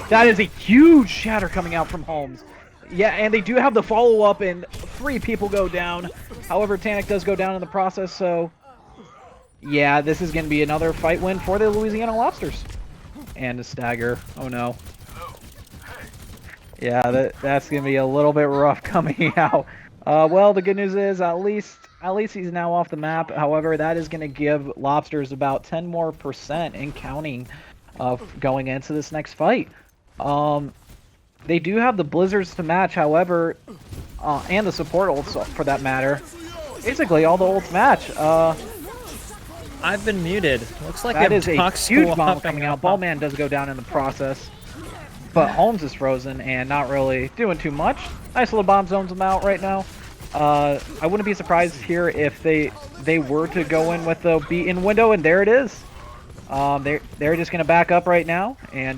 That is a huge shatter coming out from Holmes. Yeah, and they do have the follow-up, and 3 people go down. However, Tannic does go down in the process, so... Yeah, this is going to be another fight win for the Louisiana Lobsters. And a stagger. Oh, no. Yeah, that's going to be a little bit rough coming out. Well, the good news is at least he's now off the map. However, that is going to give Lobsters about 10% more in counting going into this next fight. They do have the blizzards to match, however, and the support ults for that matter. Basically, all the ults match. I've been muted. Looks like that is a huge bomb coming out. Ballman does go down in the process, but Holmes is frozen and not really doing too much. Nice little bomb zones him out right now. I wouldn't be surprised here if they were to go in with the beat-in window, and there it is. They're just gonna back up right now and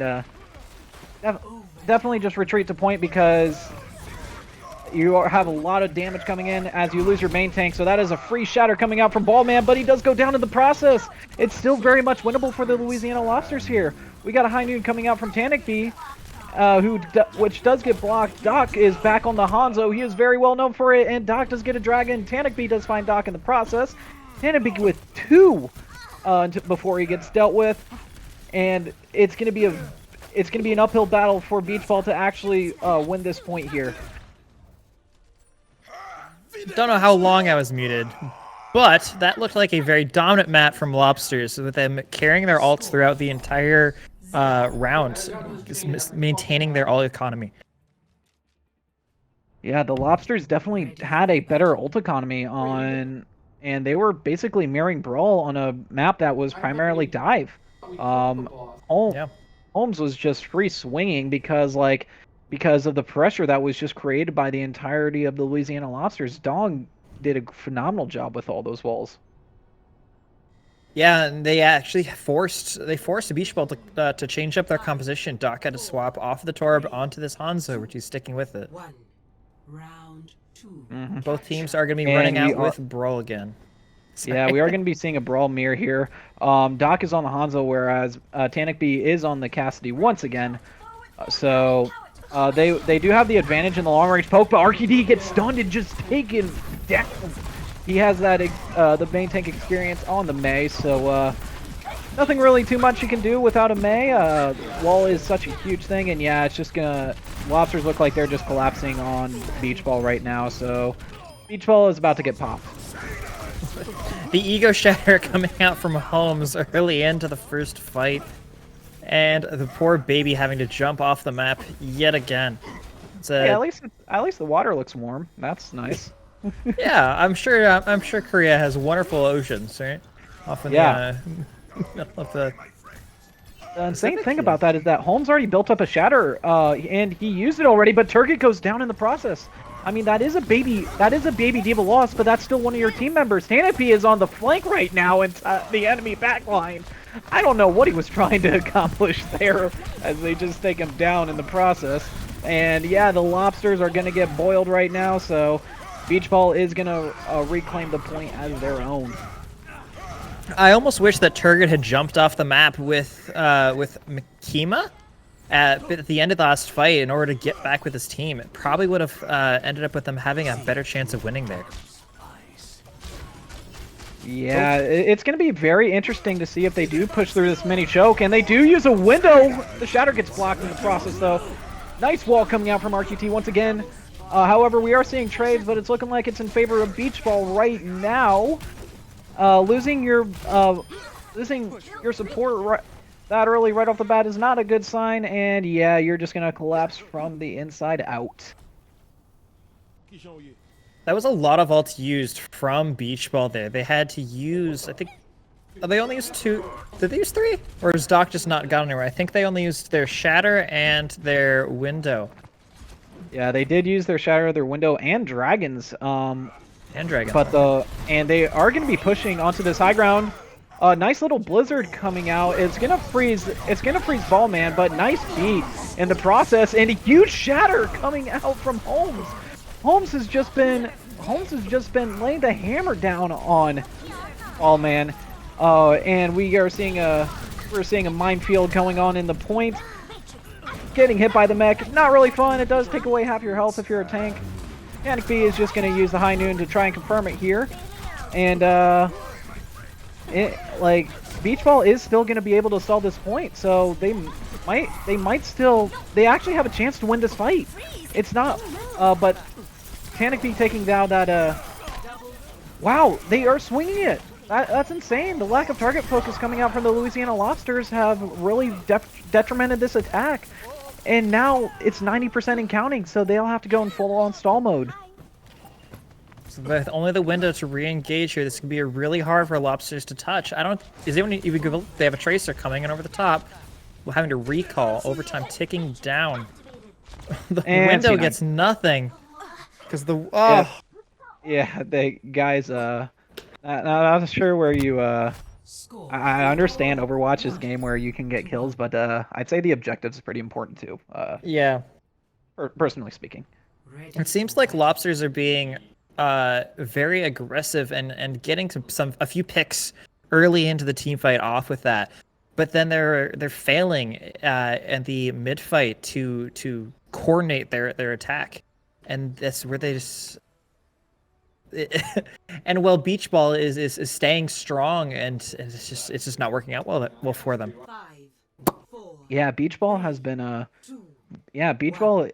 definitely just retreat to point because you have a lot of damage coming in as you lose your main tank. So that is a free shatter coming out from Ballman, but he does go down in the process. It's still very much winnable for the Louisiana Lobsters here. We got a high noon coming out from Tannic B, which does get blocked. Doc is back on the Hanzo. He is very well known for it, and Doc does get a dragon. Tannic B does find Doc in the process. Tannic B with 2 before he gets dealt with, and it's gonna be an uphill battle for Beach Ball to actually win this point here. Don't know how long I was muted, but that looked like a very dominant map from Lobsters, with them carrying their ults throughout the entire round, maintaining their ult economy. Yeah, the Lobsters definitely had a better ult economy and they were basically mirroring Brawl on a map that was primarily dive. Holmes was just free swinging because of the pressure that was just created by the entirety of the Louisiana Lobsters. Dong did a phenomenal job with all those walls. Yeah, and they actually forced the Beach Ball to change up their composition. Doc had to swap off the Torb onto this Hanzo, which he's sticking with it. Round 2. Both teams are going to be running out with Brawl again. Yeah, we are going to be seeing a Brawl mirror here. Doc is on the Hanzo, whereas Tannic B is on the Cassidy once again. They do have the advantage in the long-range poke, but RQD gets stunned and just taken down. He has that the main tank experience on the Mei, so nothing really too much you can do without a Mei. Wall is such a huge thing, and yeah, it's just gonna... Lobsters look like they're just collapsing on Beach Ball right now, so Beach Ball is about to get popped. The ego shatter coming out from Holmes early into the first fight. And the poor baby having to jump off the map yet again. Yeah, at least the water looks warm. That's nice. Yeah, I'm sure Korea has wonderful oceans, right? Often, yeah. The insane thing about that is that Holmes already built up a shatter, and he used it already, but Turget goes down in the process. I mean, that is a baby diva loss, but that's still one of your team members. Tanapi is on the flank right now in the enemy backline. I don't know what he was trying to accomplish there, as they just take him down in the process. And yeah, the Lobsters are going to get boiled right now, so Beach Ball is going to reclaim the point as their own. I almost wish that Turget had jumped off the map with Makima at the end of the last fight in order to get back with his team. It probably would have ended up with them having a better chance of winning there. Yeah, it's going to be very interesting to see if they do push through this mini choke, and they do use a window. The shatter gets blocked in the process, though. Nice wall coming out from RQT once again. However, we are seeing trades, but it's looking like it's in favor of Beach Ball right now. Losing your support that early right off the bat is not a good sign, and yeah, you're just going to collapse from the inside out. That was a lot of ults used from Beach Ball there. They had to use, I think, they only used 2. Did they use 3? Or has Doc just not gone anywhere? I think they only used their Shatter and their Window. Yeah, they did use their Shatter, their Window, and Dragons. And Dragons. But and they are going to be pushing onto this high ground. Nice little blizzard coming out. It's gonna freeze Ballman, but nice beat in the process, and a huge shatter coming out from Holmes. Holmes has just been laying the hammer down on Ballman. And we're seeing a minefield going on in the point. getting hit by the mech, not really fun. It does take away half your health if you're a tank. Panic B is just going to use the high noon to try and confirm it here. And, Beach Ball is still going to be able to stall this point, so they actually have a chance to win this fight. It's not, but Panic B taking down that, wow, they are swinging it. That's insane. The lack of target focus coming out from the Louisiana Lobsters have really detrimented this attack. And now it's 90% and counting, so they'll have to go in full-on stall mode. So with only the window to re-engage here, this can be really hard for Lobsters to touch. Is anyone even good? They have a Tracer coming in over the top. We're having to recall. Overtime ticking down. The window gets nothing. Because the... Oh. Yeah, they guys, I'm not sure where you, I understand Overwatch is a game where you can get kills, but I'd say the objectives is pretty important too. Yeah. Personally speaking. It seems like Lobsters are being very aggressive and getting to a few picks early into the team fight off with that, but then they're failing at the mid fight to coordinate their attack, and that's where they just. And while Beach Ball is staying strong, and it's just not working out well for them. Yeah, Beach Ball has been Beach Ball.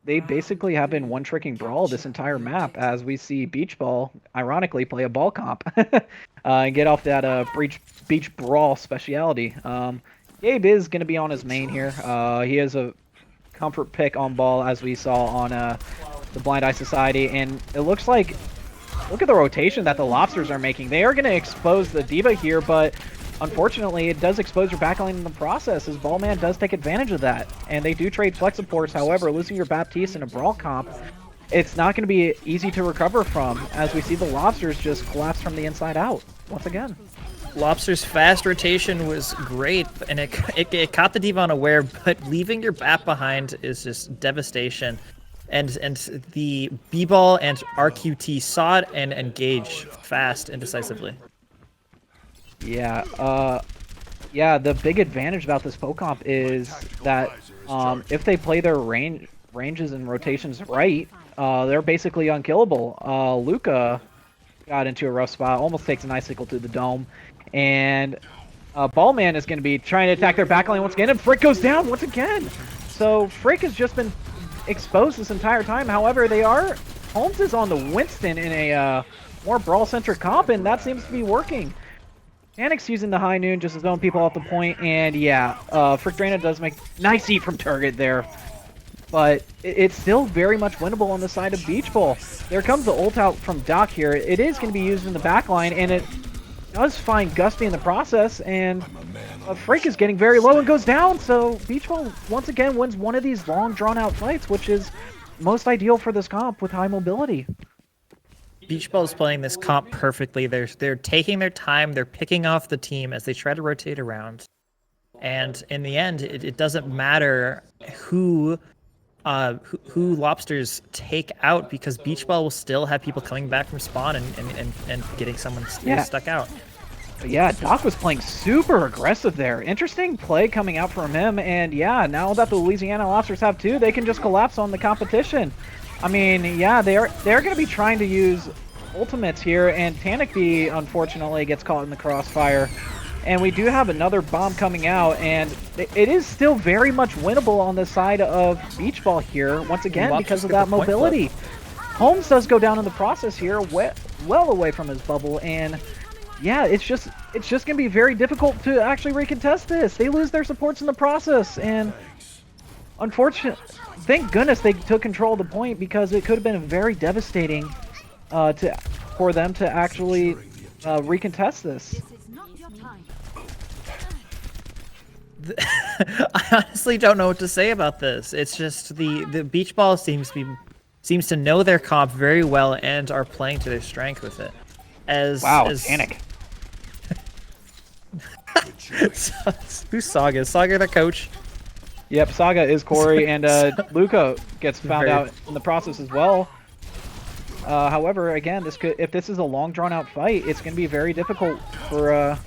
They basically have been one-tricking Brawl this entire map, as we see Beach Ball ironically play a ball comp and get off that Beach Brawl speciality. Gabe is going to be on his main here. He has a comfort pick on ball, as we saw on the Blind Eye Society, and it looks like. Look at the rotation that the Lobsters are making. They are going to expose the D.Va here, but unfortunately, it does expose your backline in the process, as Ballman does take advantage of that. And they do trade flex supports. However, losing your Baptiste in a Brawl comp, it's not going to be easy to recover from, as we see the Lobsters just collapse from the inside out once again. Lobster's fast rotation was great, and it caught the D.Va unaware, but leaving your Bap behind is just devastation. And the B-Ball and RQT saw it and engaged fast and decisively. Yeah, the big advantage about this PoComp is that if they play their ranges and rotations right, they're basically unkillable. Luca got into a rough spot, almost takes an icicle to the dome, and Ballman is going to be trying to attack their backline once again, and Frick goes down once again. So Frick has just been exposed this entire time. However, Holmes is on the Winston in a more brawl-centric comp, and that seems to be working. Panic's using the high noon just to zone people off the point, and yeah, Frick Drana does make nice eat from target there, but it's still very much winnable on the side of Beach Ball. There comes the ult out from Doc here. It is going to be used in the backline, and it does find Gusty in the process, and Frick is getting very low and goes down, so Beach Ball once again wins one of these long drawn-out fights, which is most ideal for this comp with high mobility. Beach Ball is playing this comp perfectly. They're taking their time, they're picking off the team as they try to rotate around, and in the end, it doesn't matter who Lobsters take out, because Beach Ball will still have people coming back from spawn and getting someone stuck out. Yeah, Doc was playing super aggressive there. Interesting play coming out from him, and yeah, now that the Louisiana Lobsters have two, they can just collapse on the competition. I mean, yeah, they're going to be trying to use ultimates here, and Panic B unfortunately gets caught in the crossfire. And we do have another bomb coming out, and it is still very much winnable on the side of Beach Ball here, once again, because of that mobility. Holmes does go down in the process here, well away from his bubble, and yeah, it's just going to be very difficult to actually recontest this. They lose their supports in the process, and unfortunately, thank goodness they took control of the point, because it could have been very devastating for them to actually recontest this. I honestly don't know what to say about this. It's just the Beach Ball seems to know their comp very well and are playing to their strength with it. Panic. Who's Saga? Is Saga the coach? Yep, Saga is Corey, and Luca gets found out in the process as well. However, again, if this is a long drawn-out fight, it's going to be very difficult for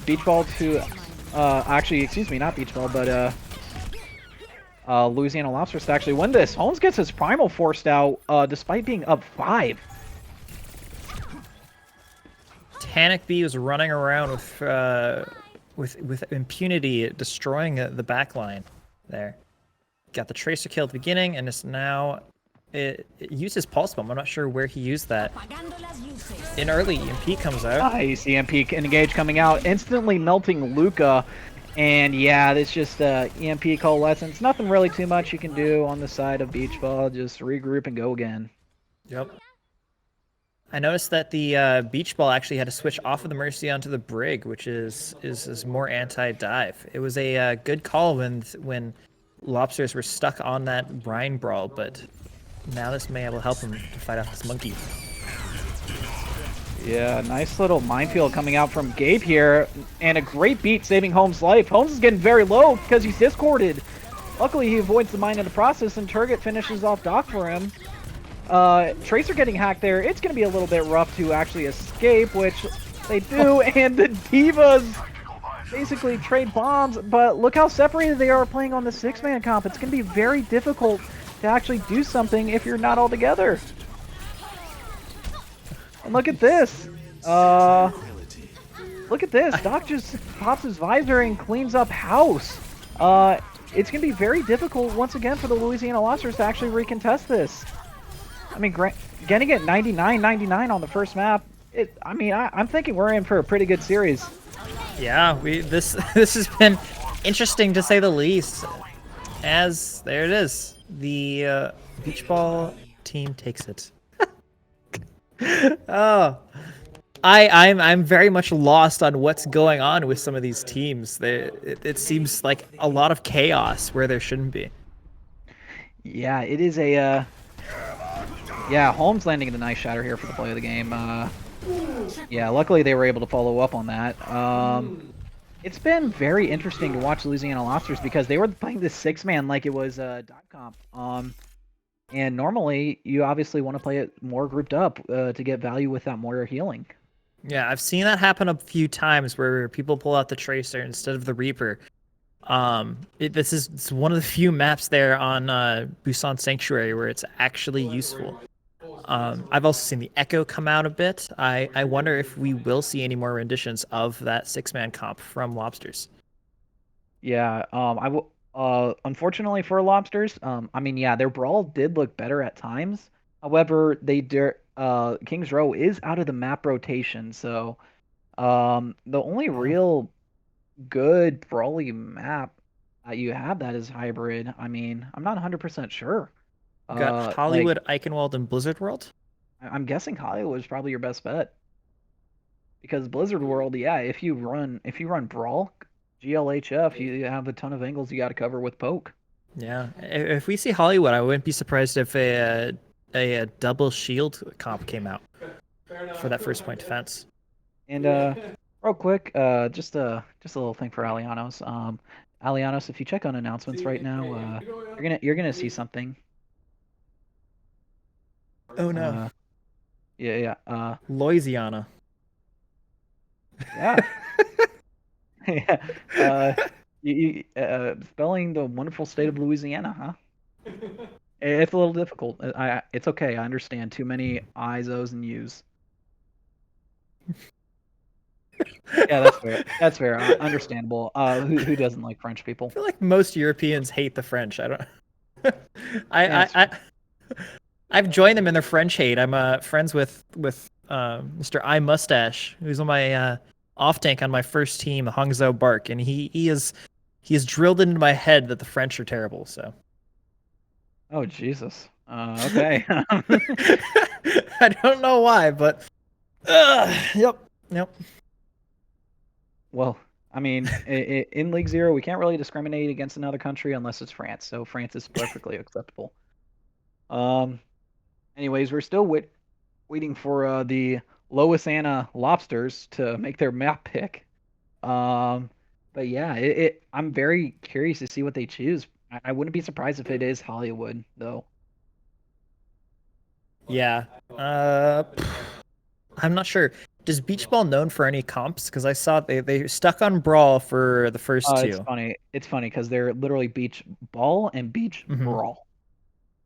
Beach Ball to actually, excuse me, not Beach Ball, but Louisiana Lobsters to actually win this. Holmes gets his primal forced out despite being up 5. Tanic Bee was running around with impunity, destroying the back line there. Got the Tracer kill at the beginning, and it's now... It uses Pulse Bomb. I'm not sure where he used that. In early, EMP comes out. Nice EMP engage coming out, instantly melting Luca. And yeah, it's just EMP coalescence. Nothing really too much you can do on the side of Beach Ball. Just regroup and go again. Yep. I noticed that the Beach Ball actually had to switch off of the Mercy onto the Brig, which is more anti-dive. It was a good call when Lobsters were stuck on that Brine Brawl, but now this may be able to help him to fight off this monkey. Yeah, nice little minefield coming out from Gabe here, and a great beat saving Holmes' life. Holmes is getting very low because he's discorded. Luckily, he avoids the mine in the process, and Turget finishes off Doc for him. Tracer getting hacked there. It's going to be a little bit rough to actually escape, which they do, and the Divas basically trade bombs, but look how separated they are playing on the 6-man comp. It's going to be very difficult to actually do something if you're not all together. And look at this. Look at this. Doc just pops his visor and cleans up house. It's going to be very difficult once again for the Louisiana Lobsters to actually recontest this. I mean, getting it 99-99 on the first map, I'm thinking we're in for a pretty good series. Yeah, this has been interesting to say the least. As there it is, the Beach Ball team takes it. Oh, I'm very much lost on what's going on with some of these teams. It seems like a lot of chaos where there shouldn't be. Yeah, it is a. Yeah, Holmes landing the nice shatter here for the play of the game. Yeah, luckily they were able to follow up on that. It's been very interesting to watch Louisiana Lobsters because they were playing this 6-man like it was dive comp. And normally you obviously want to play it more grouped up to get value with that Moira healing. Yeah, I've seen that happen a few times where people pull out the Tracer instead of the Reaper. It's one of the few maps there on Busan Sanctuary where it's actually useful. I've also seen the Echo come out a bit. I wonder if we will see any more renditions of that 6-man comp from Lobsters. Yeah, unfortunately for Lobsters, yeah, their brawl did look better at times. However, King's Row is out of the map rotation, so the only real good brawly map that you have that is hybrid. I mean, I'm not 100% sure. Got Hollywood, Eichenwald, and Blizzard World? I'm guessing Hollywood is probably your best bet. Because Blizzard World, yeah, if you run Brawl, GLHF, you have a ton of angles you got to cover with Poke. Yeah, if we see Hollywood, I wouldn't be surprised if a double shield comp came out for that first point defense. And real quick, just a little thing for Alianos. Alianos, if you check on announcements right now, you're gonna see something. Oh no. Yeah. Louisiana. Yeah. Yeah. Spelling the wonderful state of Louisiana, huh? It's a little difficult. It's okay. I understand. Too many I's, O's, and U's. Yeah, that's fair. That's fair. Understandable. Who doesn't like French people? I feel like most Europeans hate the French. I don't. I've joined them in their French hate. I'm friends with Mr. I Mustache, who's on my off tank on my first team, Hangzhou Bark, and he is drilled into my head that the French are terrible. So. Oh Jesus. Okay. I don't know why, but yep. Well, I mean, in League Zero, we can't really discriminate against another country unless it's France. So France is perfectly acceptable. Anyways, we're still waiting for the Louisiana Lobsters to make their map pick. But yeah, I'm very curious to see what they choose. I wouldn't be surprised if it is Hollywood, though. Yeah. I'm not sure. Is Beach Ball known for any comps? Because I saw they stuck on Brawl for the first It's two. funny. It's funny because they're literally beach ball and beach Mhm. brawl.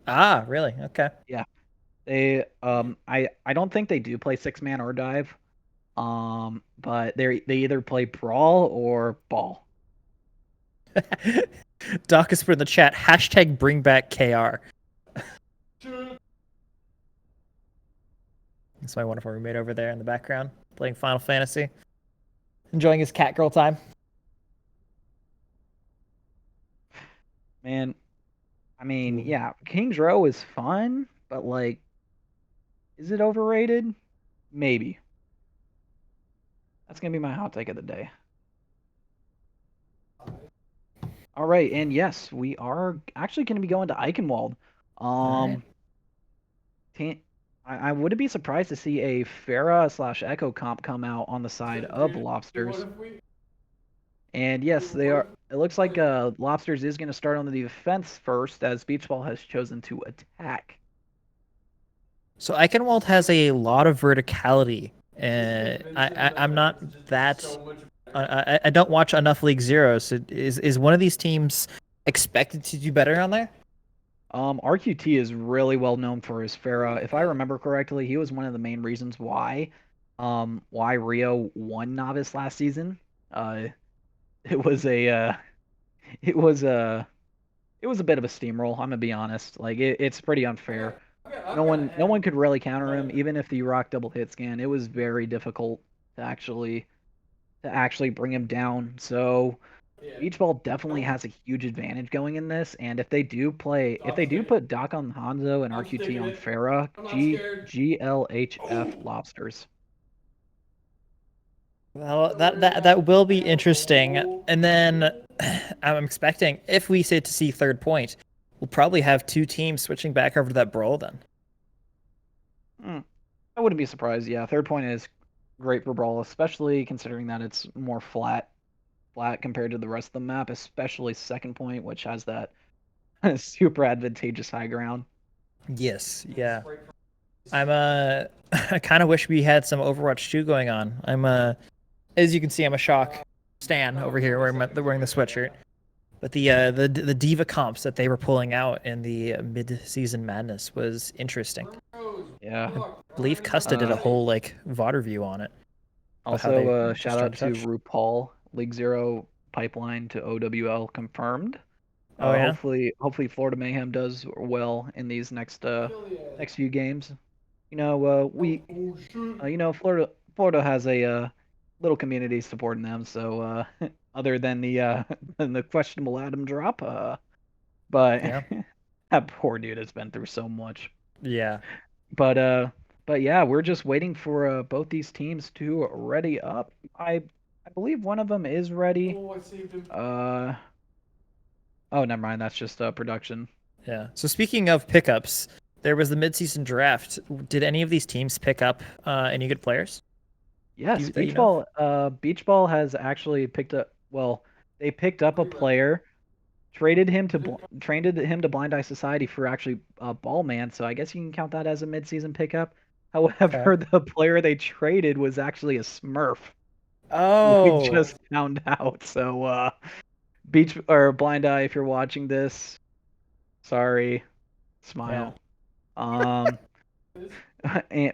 Ah, really? Okay. Yeah. They I don't think they do play 6-man or dive. But they either play brawl or ball. Doc has put in the chat, hashtag bring back KR. That's my wonderful roommate over there in the background, playing Final Fantasy. Enjoying his cat girl time. Man, I mean, yeah, King's Row is fun, but like, is it overrated? Maybe. That's gonna be my hot take of the day. All right, and yes, we are actually gonna be going to Eichenwald. Alright. I wouldn't be surprised to see a Farah/Echo comp come out on the side of Lobsters. And yes, they are. It looks like Lobsters is going to start on the defense first, as Beach Ball has chosen to attack. So Eichenwald has a lot of verticality. I'm not that. I don't watch enough League Zero. So is one of these teams expected to do better on there? RQT is really well known for his Farah. If I remember correctly, he was one of the main reasons why Rio won Novice last season. It was a it was a it was a bit of a steamroll. I'm gonna be honest. Like it's pretty unfair. No one could really counter him, even if the rock double hit scan. It was very difficult to actually bring him down. So Beach Ball definitely has a huge advantage going in this, and if they do put Doc on Hanzo and RQT on Farah, GLHF Lobsters. Well, that will be interesting. And then I'm expecting, if we say to see third point, we'll probably have two teams switching back over to that brawl then. I wouldn't be surprised. Yeah, third point is great for Brawl, especially considering that it's more flat compared to the rest of the map, especially second point, which has that super advantageous high ground. Yes, yeah. I kind of wish we had some Overwatch 2 going on. As you can see, I'm a Shock stan over here wearing the sweatshirt. But the diva comps that they were pulling out in the mid-season madness was interesting. Yeah. I believe Custa did a whole like VOD review on it. Also, shout out to touch. RuPaul. League Zero pipeline to OWL confirmed. Oh yeah. Hopefully Florida Mayhem does well in these next few games. You know, Florida has a little community supporting them. So other than the questionable Adam drop, but Yeah. that poor dude has been through so much. Yeah. But yeah, we're just waiting for both these teams to ready up. I believe one of them is ready. Oh, never mind. That's just production. Yeah. So speaking of pickups, there was the midseason draft. Did any of these teams pick up any good players? Yes, Beach Ball has actually picked up. Well, they picked up a player, traded him to Blind Eye Society for actually Ball Man. So I guess you can count that as a midseason pickup. However, the player they traded was actually a Smurf. Oh. We just found out. So Beach or Blind Eye, if you're watching this, sorry, smile. Yeah.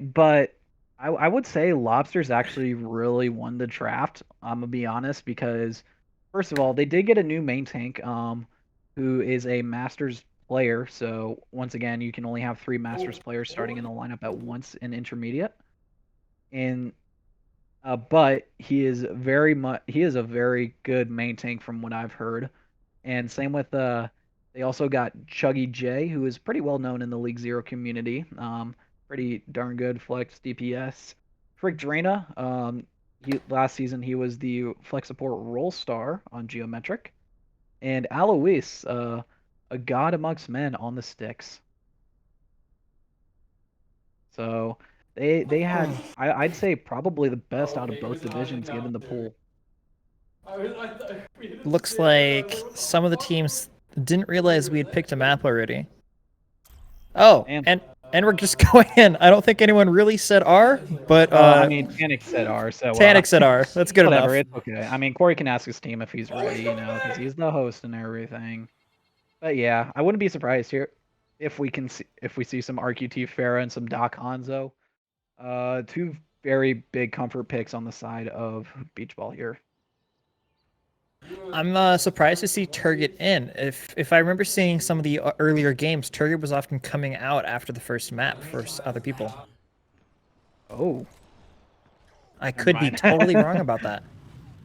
But I would say Lobsters actually really won the draft. I'm gonna be honest because first of all, they did get a new main tank, who is a Masters player. So once again, you can only have 3 Masters players starting in the lineup at once in intermediate. And but he is a very good main tank from what I've heard. And same with they also got Chuggy J, who is pretty well known in the League Zero community. Pretty darn good flex DPS. Frick Drana, last season he was the flex support role star on Geometric. And Alois, a god amongst men on the sticks. So they had I'd say probably the best out of both divisions given the pool. Looks like some of the teams didn't realize we had picked a map already. Oh, and And we're just going in. I don't think anyone really said R, but I mean, Tannic said R, so Tannic said R. That's good whatever. enough. It's okay. I mean, Corey can ask his team if he's ready, you know, because he's the host and everything. But yeah, I wouldn't be surprised here if we see some RQT Farah and some Doc Hanzo. Two very big comfort picks on the side of Beach Ball here. I'm surprised to see Turget in. If I remember seeing some of the earlier games, Turget was often coming out after the first map for other people. Oh, I could be totally wrong about that.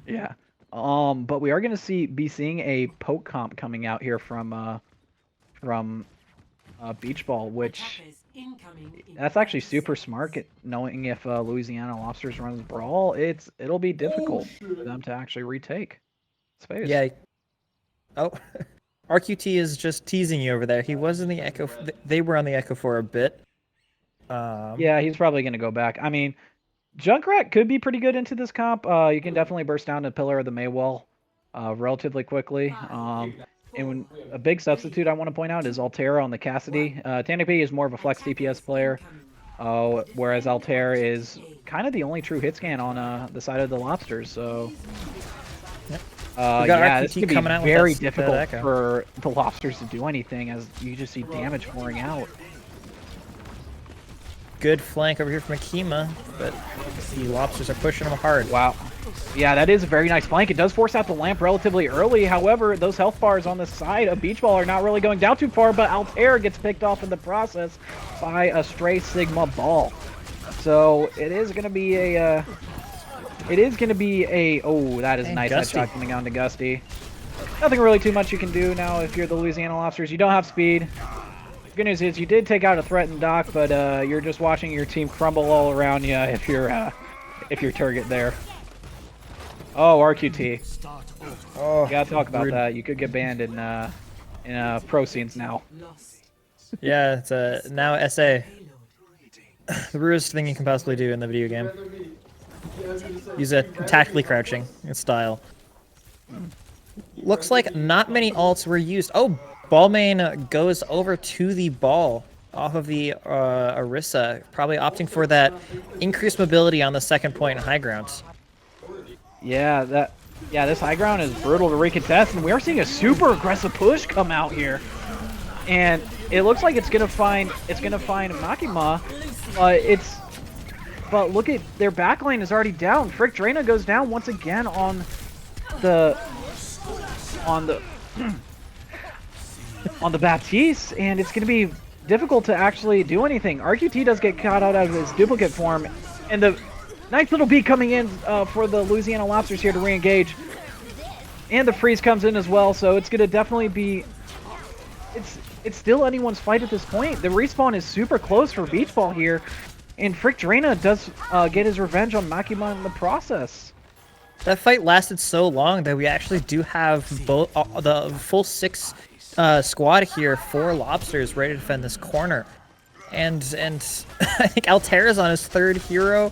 yeah. But we are gonna be seeing a poke comp coming out here from Beach Ball, which that's actually super smart. Knowing if Louisiana Lobsters runs Brawl, it'll be difficult for them to actually retake space. Yeah. Oh, RQT is just teasing you over there. He was in the Echo. They were on the Echo for a bit. Yeah, he's probably gonna go back. I mean, Junkrat could be pretty good into this comp. You can definitely burst down to Pillar of the Maywell relatively quickly. And a big substitute I want to point out is Altera on the Cassidy. Tannic is more of a flex DPS player, whereas Altair is kind of the only true hit scan on the side of the Lobsters. So, yeah, this could be very difficult for the Lobsters to do anything, as you just see damage pouring out. Good flank over here from Akima, but the Lobsters are pushing him hard. Wow. Yeah, that is a very nice flank. It does force out the lamp relatively early. However, those health bars on the side of Beach Ball are not really going down too far, but Altair gets picked off in the process by a stray Sigma ball. So it is going to be a... oh, that is a nice headshot coming on to Gusty. Nothing really too much you can do now if you're the Louisiana Lobsters. You don't have speed. Good news is you did take out a threatened Doc, but you're just watching your team crumble all around you if you're Turget there. Oh, RQT. Oh, you gotta talk about that. You could get banned in pro scenes now. Yeah, it's now SA. The rudest thing you can possibly do in the video game. Use a tactically crouching style. Looks like not many ults were used. Oh, Ballmain goes over to the ball off of the Orisa, probably opting for that increased mobility on the second point in high ground. Yeah, this high ground is brutal to recontest, and we are seeing a super aggressive push come out here. And it looks like it's gonna find Makima, but look at their backline is already down. Frick Drana goes down once again on the on the Baptiste, and it's gonna be difficult to actually do anything. RQT does get caught out of his duplicate form, and the nice little beat coming in for the Louisiana Lobsters here to re-engage. And the freeze comes in as well, so it's gonna definitely be... It's still anyone's fight at this point. The respawn is super close for Beach Ball here, and Frick Drana does get his revenge on Makima in the process. That fight lasted so long that we actually do have both the full 6 squad here for Lobsters ready to defend this corner. And I think Altera's on his 3rd hero,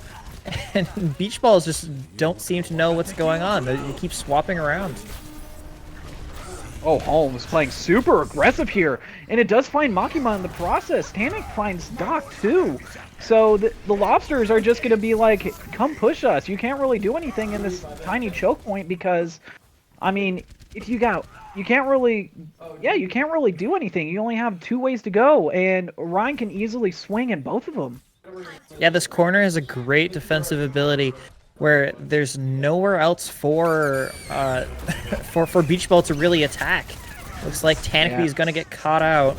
and Beach Balls just don't seem to know what's going on. They keep swapping around. Oh, Holmes playing super aggressive here, and it does find Makima in the process. Tannic finds Doc too. So the Lobsters are just going to be like, come push us. You can't really do anything in this tiny choke point because, I mean, if you can't really do anything. You only have 2 ways to go, and Ryan can easily swing in both of them. Yeah, this corner has a great defensive ability where there's nowhere else for Beach Ball to really attack. Looks like Tannic is going to get caught out.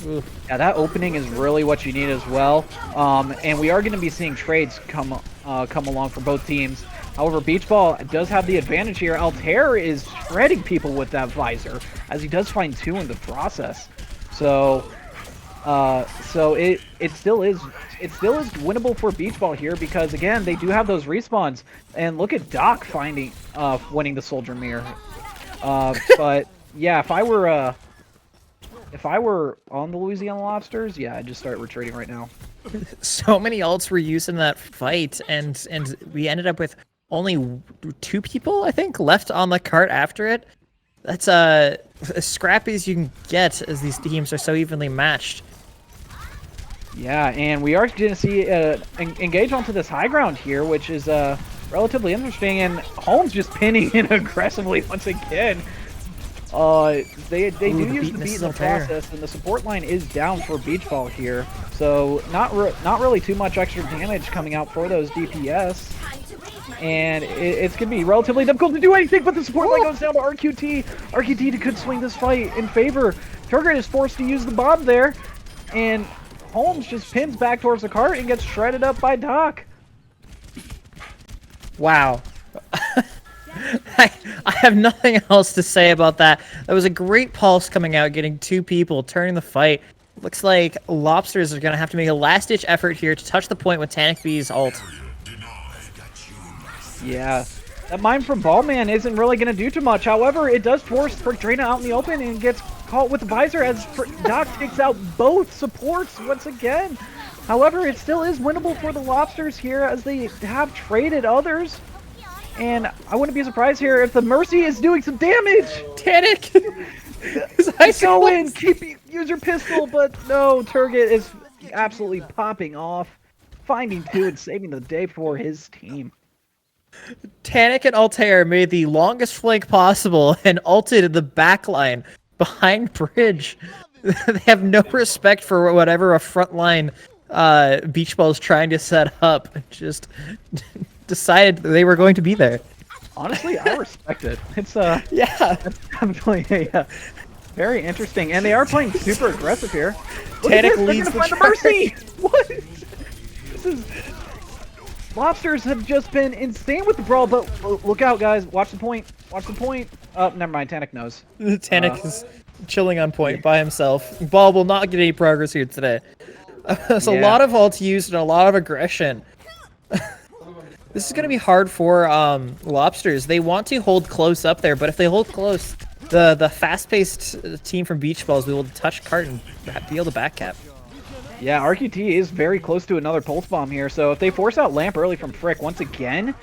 Ooh. Yeah, that opening is really what you need as well. And we are going to be seeing trades come along for both teams. However, Beach Ball does have the advantage here. Altair is shredding people with that visor, as he does find 2 in the process. So it still is winnable for Beach Ball here because again they do have those respawns. And look at Doc winning the Soldier Mirror. But yeah, if I were on the Louisiana Lobsters, yeah, I'd just start retreating right now. So many ults were used in that fight, and we ended up with only 2 people, I think, left on the cart after it. That's as scrappy as you can get, as these teams are so evenly matched. Yeah, and we are going to see engage onto this high ground here, which is relatively interesting. And Holmes just pinning in aggressively once again. They do use the beat in the process, and the support line is down for Beach Ball here. So not really too much extra damage coming out for those DPS. And it's going to be relatively difficult to do anything, but the support line goes down to RQT. RQT could swing this fight in favor. Turgid is forced to use the bomb there, and Holmes just pins back towards the cart and gets shredded up by Doc. Wow. I have nothing else to say about that. That was a great pulse coming out, getting two people, turning the fight. Looks like Lobsters are going to have to make a last-ditch effort here to touch the point with Tanic B's ult. Yeah, that mine from Ballman isn't really going to do too much. However, it does force Drana out in the open and gets caught with the visor as Doc takes out both supports once again. However, it still is winnable for the Lobsters here as they have traded others. And I wouldn't be surprised here if the Mercy is doing some damage. Tanic! Go in, use your pistol, but no, Turgid is absolutely popping off, finding two and saving the day for his team. Tanic and Altair made the longest flank possible and ulted the backline behind Bridge. They have no respect for whatever a frontline Beach Ball is trying to set up. Just decided they were going to be there. Honestly, I respect it. It's yeah, it's definitely a very interesting, and they are playing super aggressive here. Tanic leads the Mercy. What? This is Lobsters have just been insane with the brawl, but look out, guys! Watch the point. Watch the point. Oh, never mind. Tanic knows. Tanic is chilling on point by himself. Ball will not get any progress here today. There's a lot of ult used and a lot of aggression. This is going to be hard for Lobsters. They want to hold close up there, but if they hold close, the fast-paced team from Beach Balls will be able to touch cart and be able to backcap. Yeah, RQT is very close to another pulse bomb here, so if they force out Lamp early from Frick once again,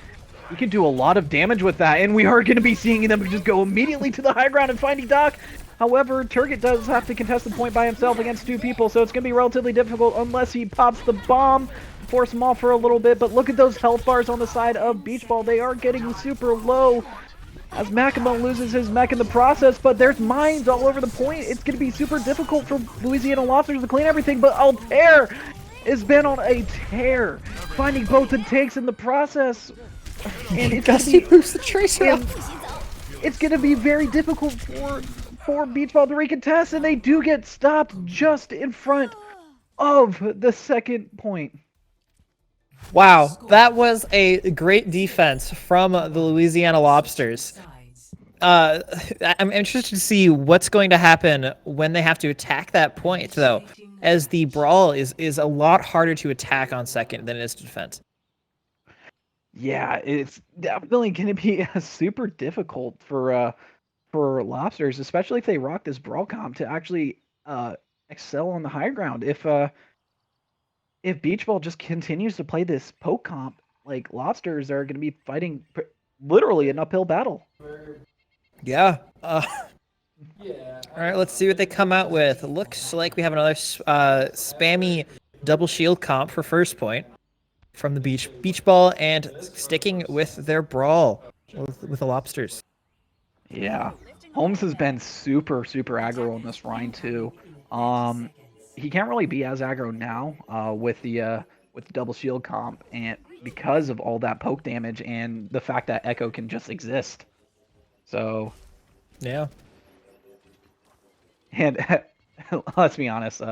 he can do a lot of damage with that, and we are going to be seeing them just go immediately to the high ground and finding Doc. However, Turgid does have to contest the point by himself against two people, so it's going to be relatively difficult unless he pops the bomb. Force them off for a little bit, but look at those health bars on the side of Beach Ball. They are getting super low as Makimo loses his mech in the process, but there's mines all over the point. It's going to be super difficult for Louisiana Lobsters to clean everything, but Altair has been on a tear, finding both the tanks in the process. And it's Gusty boosts the Tracer up. It's going to be very difficult for Beach Ball to recontest, and they do get stopped just in front of the second point. Wow, that was a great defense from the Louisiana Lobsters. I'm interested to see what's going to happen when they have to attack that point, though, as the brawl is a lot harder to attack on second than it is to defend. Yeah, it's definitely going to be super difficult for Lobsters, especially if they rock this brawl comp to actually excel on the high ground. If Beach Ball just continues to play this poke comp, like Lobsters are going to be fighting literally an uphill battle. Yeah. All right, let's see what they come out with. Looks like we have another spammy double shield comp for first point from the Beach Ball, and sticking with their brawl with the Lobsters. Yeah, Holmes has been super aggro on this Rhine too. He can't really be as aggro now with the double shield comp, and because of all that poke damage and the fact that Echo can just exist. So yeah. And let's be honest,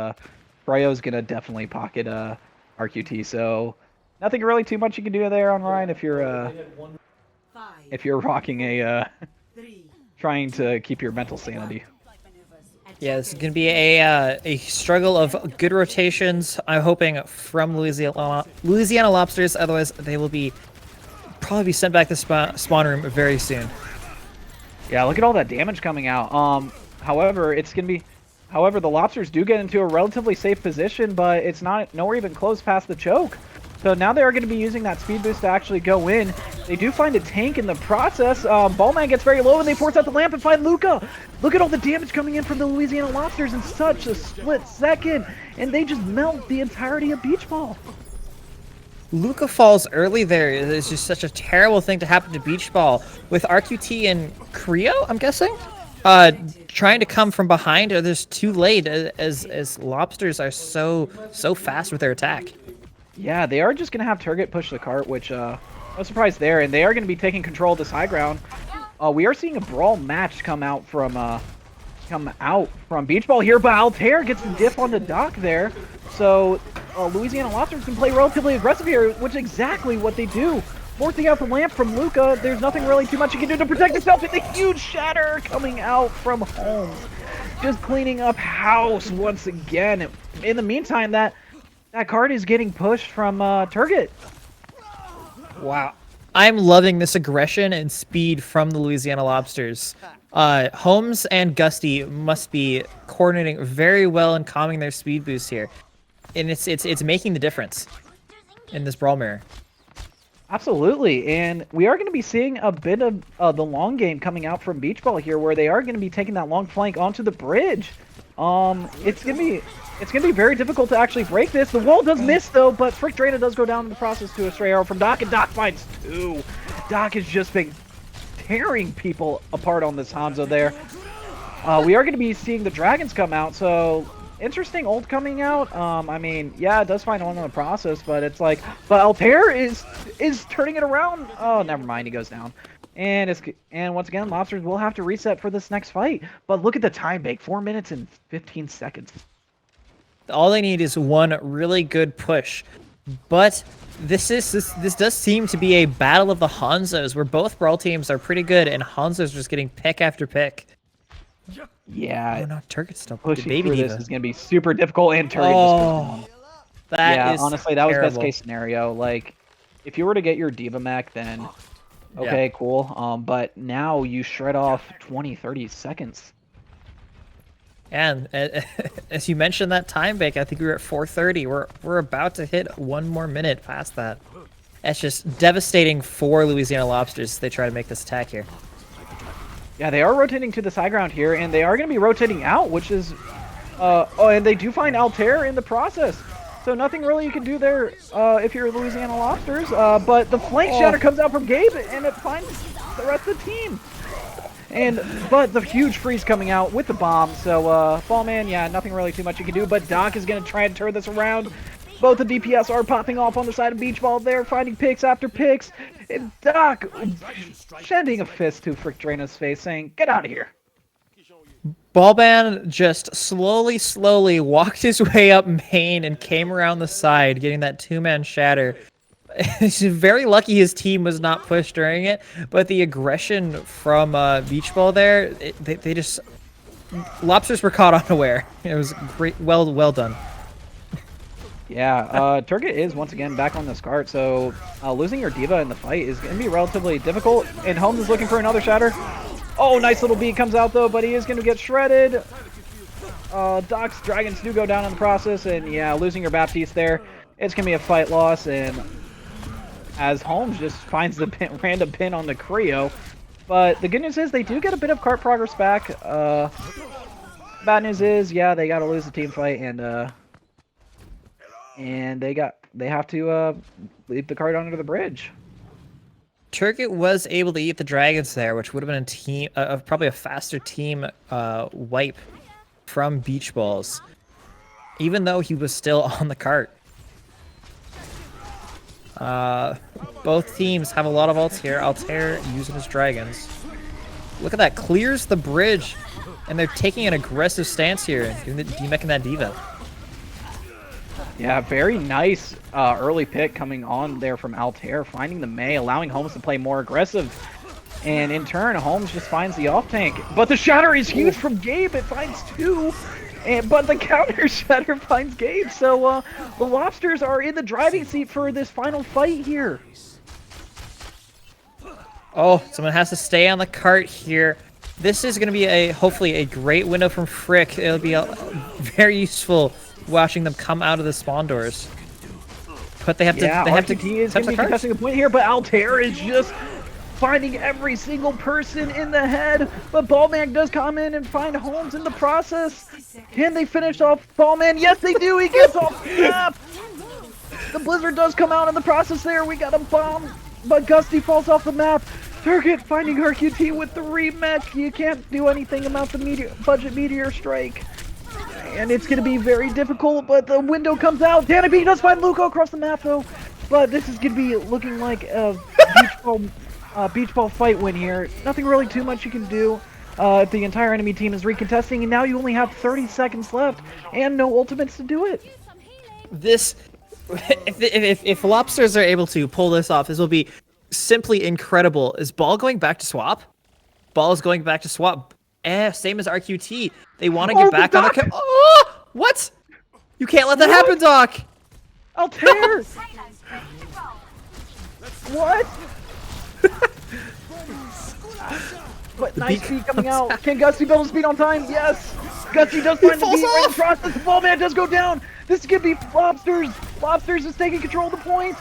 Fryo's gonna definitely pocket RQT. So nothing really too much you can do there on Rhine if you're rocking a trying to keep your mental sanity. Yeah, this is going to be a struggle of good rotations, I'm hoping, from Louisiana Lobsters. Otherwise, they will probably be sent back to spawn room very soon. Yeah, look at all that damage coming out. However, the Lobsters do get into a relatively safe position, but it's nowhere even close past the choke. So now they are going to be using that speed boost to actually go in. They do find a tank in the process. Ballman gets very low and they force out the lamp and find Luca. Look at all the damage coming in from the Louisiana Lobsters in such a split second. And they just melt the entirety of Beach Ball. Luca falls early there. It's just such a terrible thing to happen to Beach Ball. With RQT and Creo, I'm guessing? Trying to come from behind, or there's too late as Lobsters are so fast with their attack. Yeah, they are just going to have Turget push the cart, which, no surprise there, and they are going to be taking control of this high ground. We are seeing a brawl match come out from Beach Ball here, but Altair gets the diff on the dock there. So, Louisiana Lobsters can play relatively aggressive here, which is exactly what they do. Forcing out the lamp from Luca, there's nothing really too much you can do to protect yourself, and the huge shatter coming out from Holmes. Just cleaning up house once again. In the meantime, that card is getting pushed from Turget. Wow. I'm loving this aggression and speed from the Louisiana Lobsters. Holmes and Gusty must be coordinating very well and calming their speed boost here. And it's making the difference in this brawl mirror. Absolutely, and we are going to be seeing a bit of the long game coming out from Beach Ball here, where they are going to be taking that long flank onto the bridge. It's gonna be very difficult to actually break this. The wall does miss though, but Frick Drana does go down in the process to a stray arrow from Doc, and Doc finds two. Doc has just been tearing people apart on this Hanzo there. We are going to be seeing the dragons come out, so interesting ult coming out. I mean, yeah, it does find one in the process, but it's like, but Altair is turning it around. Oh, never mind, he goes down. And once again, Lobsters will have to reset for this next fight. But look at the time bake, 4 minutes and 15 seconds. All they need is one really good push. But this does seem to be a battle of the Hanzos, where both brawl teams are pretty good, and Hanzo's just getting pick after pick. Yeah. Oh no, Turget's still pushing baby through diva. This is going to be super difficult, and Turget just that is honestly, that was terrible. best case scenario. Like, if you were to get your Diva mech, then okay, cool. But now you shred off 20, 30 seconds. And as you mentioned that time bake, I think we were at 4:30. We're about to hit one more minute past that. That's just devastating for Louisiana Lobsters as they try to make this attack here. Yeah, they are rotating to this high ground here, and they are going to be rotating out, which is... oh, and they do find Altair in the process. So nothing really you can do there if you're Louisiana Lobsters. But the flank shatter comes out from Gabe, and it finds the rest of the team. But the huge freeze coming out with the bomb. So Ballman, yeah, nothing really too much you can do. But Doc is going to try and turn this around. Both the DPS are popping off on the side of Beach Ball there, finding picks after picks. And Doc sending a fist to Frick Drana's face, saying, "Get out of here." Ballman just slowly walked his way up main and came around the side, getting that two-man shatter. He's very lucky his team was not pushed during it, but the aggression from Beach Ball there, they just... Lobsters were caught unaware. It was great, well done. Yeah, Turget is once again back on this cart, so losing your Diva in the fight is going to be relatively difficult, and Holmes is looking for another shatter. Oh, nice little beat comes out though, but he is going to get shredded. Doc's dragons do go down in the process, and yeah, losing your Baptiste there, it's going to be a fight loss, and as Holmes just finds the random pin on the Creo. But the good news is they do get a bit of cart progress back. Bad news is, yeah, they got to lose the team fight, and they have to leave the cart under the bridge. Turget was able to eat the dragons there, which would have been a team, probably a faster team wipe from Beach Balls, even though he was still on the cart. Both teams have a lot of ults here. Altair using his dragons. Look at that, clears the bridge, and they're taking an aggressive stance here, demeching that Diva. Yeah, very nice early pick coming on there from Altair, finding the Mei, allowing Holmes to play more aggressive. And in turn, Holmes just finds the off-tank. But the shatter is huge from Gabe, it finds two. But the counter shatter finds Gabe, so the Lobsters are in the driving seat for this final fight here. Oh, someone has to stay on the cart here. This is going to be hopefully a great window from Frick. It'll be very useful watching them come out of the spawn doors. But they have to. Yeah, They have to. RTT is touch going to the be cards. contesting a point here, but Altair is just finding every single person in the head. But Ballman does come in and find Holmes in the process. Can they finish off Ballman? Yes, they do. He gets off the map. The Blizzard does come out in the process there. We got a bomb, but Gusty falls off the map. Turget finding RQT with the remech. You can't do anything about the budget meteor strike. And it's going to be very difficult, but the window comes out. Danny does find Luco across the map, though. But this is going to be looking like a beach ball fight win here. Nothing really too much you can do. The entire enemy team is recontesting, and now you only have 30 seconds left and no ultimates to do it. This, if Lobsters are able to pull this off, this will be simply incredible. Is Ball going back to swap? Ball is going back to swap. Same as RQT. They want to get back on the. Oh, what? You can't let that happen, Doc. Altair! What? But nice speed coming out. Can Gusty build a speed on time? Yes! Gusty does find the beat right in the process. The ball man does go down. This is going to be Lobsters. Lobsters is taking control of the point.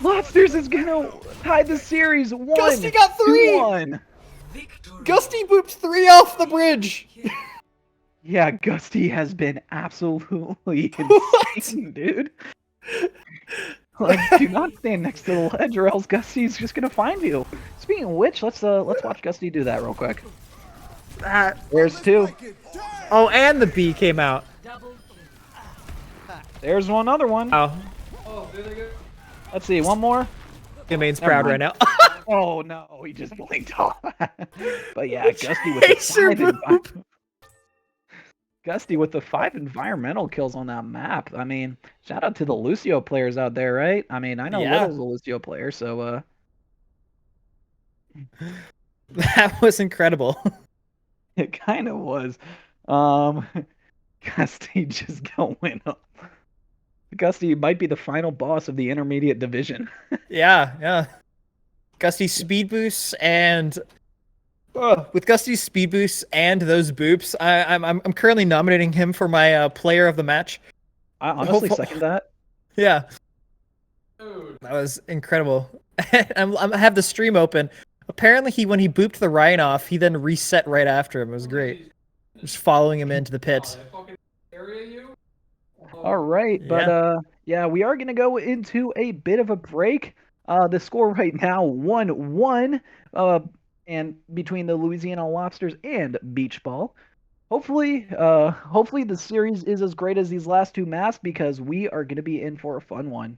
Lobsters is going to tie the series 1-1. Gusty got 3! Gusty booped 3 off the bridge. Yeah, Gusty has been absolutely insane, dude. Like, do not stand next to the ledge, or else Gusty's just gonna find you. Speaking of which, let's watch Gusty do that real quick. There's 2. Oh, and the B came out. There's one other one. Oh, Let's see, one more. Domain's Never proud mind. right now. Oh no, he just blinked off. But yeah, Gusty with the Chaser 5 boop. Gusty with the 5 environmental kills on that map. I mean, shout out to the Lucio players out there, right? I mean, I know Yeah. Little's a Lucio player, so That was incredible. it kind of was. Gusty just going up. Gusty might be the final boss of the intermediate division. Yeah. Gusty speed boosts and with Gusty's speed boosts and those boops, I'm currently nominating him for my player of the match. I honestly second that. Yeah, that was incredible. I have the stream open. Apparently, when he booped the Ryan off, he then reset right after him. It was great. Just following him into the pit. All right, but yeah, we are gonna go into a bit of a break. The score right now 1-1, and between the Louisiana Lobsters and Beach Ball. Hopefully the series is as great as these last 2 maps, because we are gonna be in for a fun one.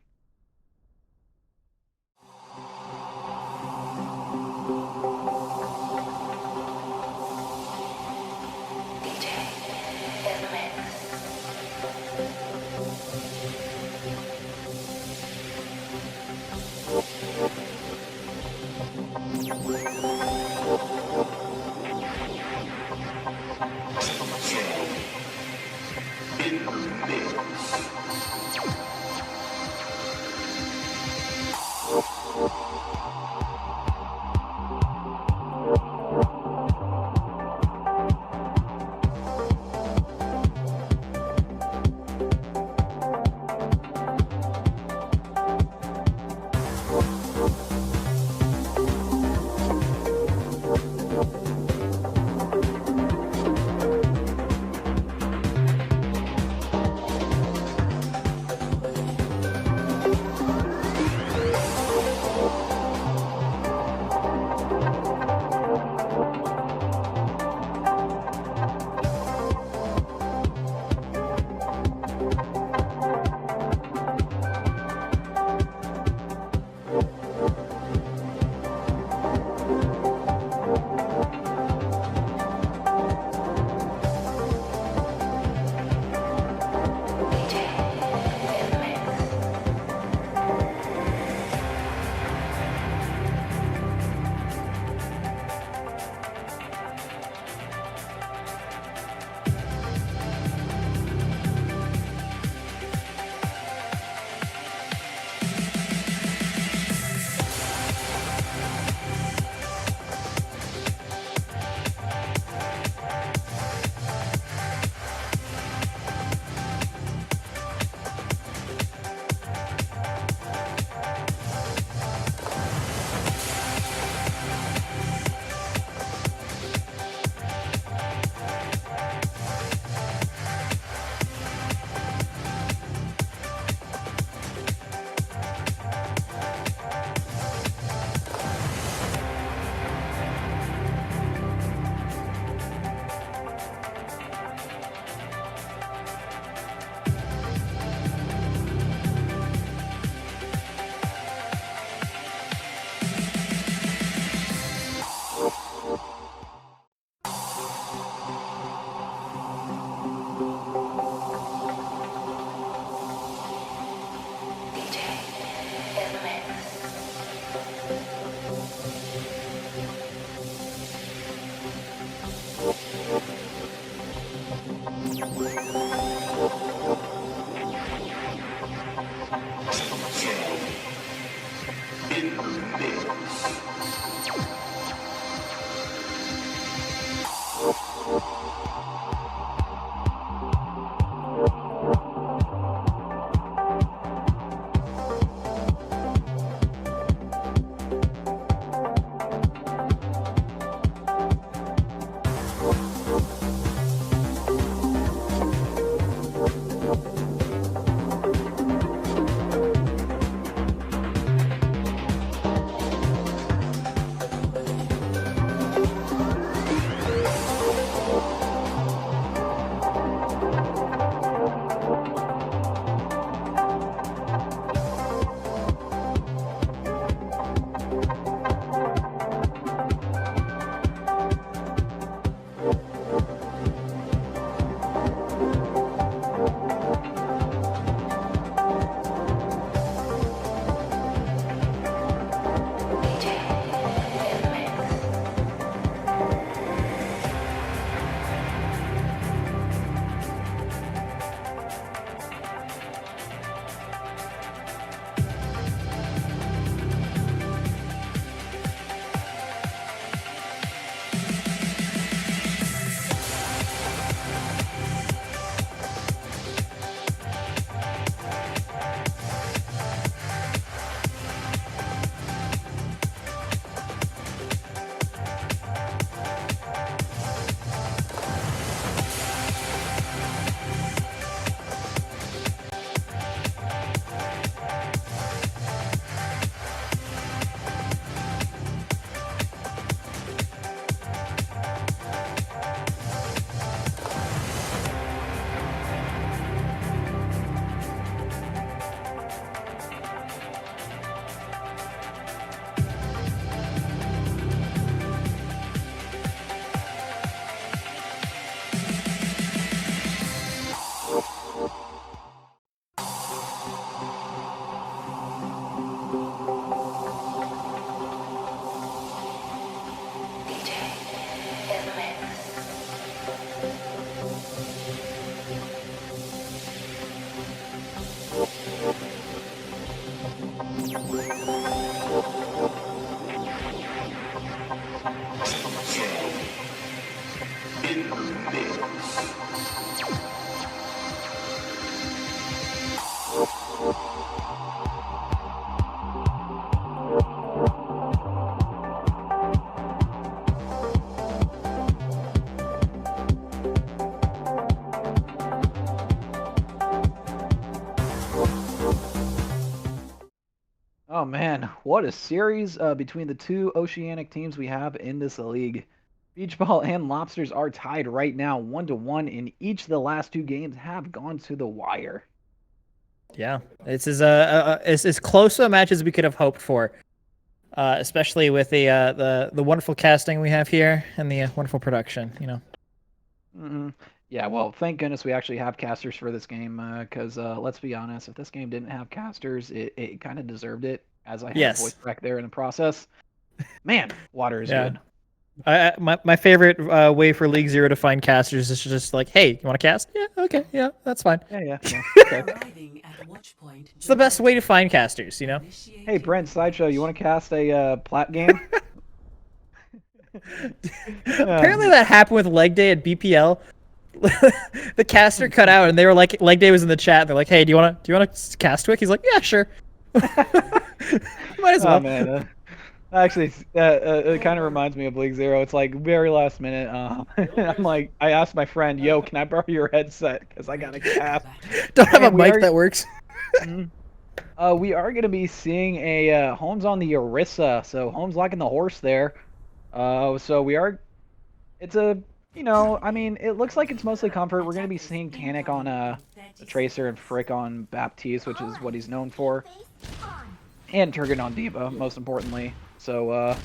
Oh man, what a series between the two oceanic teams we have in this league. Beach Ball and Lobsters are tied right now, 1-1, and each of the last two games have gone to the wire. Yeah, this is as close a match as we could have hoped for, especially with the wonderful casting we have here and the wonderful production. You know. Mm-hmm. Yeah, well, thank goodness we actually have casters for this game, because let's be honest, if this game didn't have casters, it kind of deserved it, as I had a voice crack there in the process. Man, water is good. My favorite way for League Zero to find casters is just like, hey, you want to cast? Yeah, okay, yeah, that's fine. Yeah. Okay. It's the best way to find casters, you know? Hey, Brent, Sideshow, you want to cast a plat game? Apparently that happened with Leg Day at BPL. The caster cut out, and they were like, Leg Day was in the chat. They're like, "Hey, do you want to cast Twick?" He's like, "Yeah, sure." Might as well. Oh man, actually, it kind of reminds me of League Zero. It's like very last minute. I'm like, I asked my friend, "Yo, can I borrow your headset? Because I gotta cast." Don't have a mic that works. We are gonna be seeing a Holmes on the Orisa, so Holmes locking the horse there. So we are. It's a. I mean, it looks like it's mostly comfort. We're going to be seeing Tanic on the Tracer and Frick on Baptiste, which is what he's known for. And Turgon on D.Va, most importantly. So,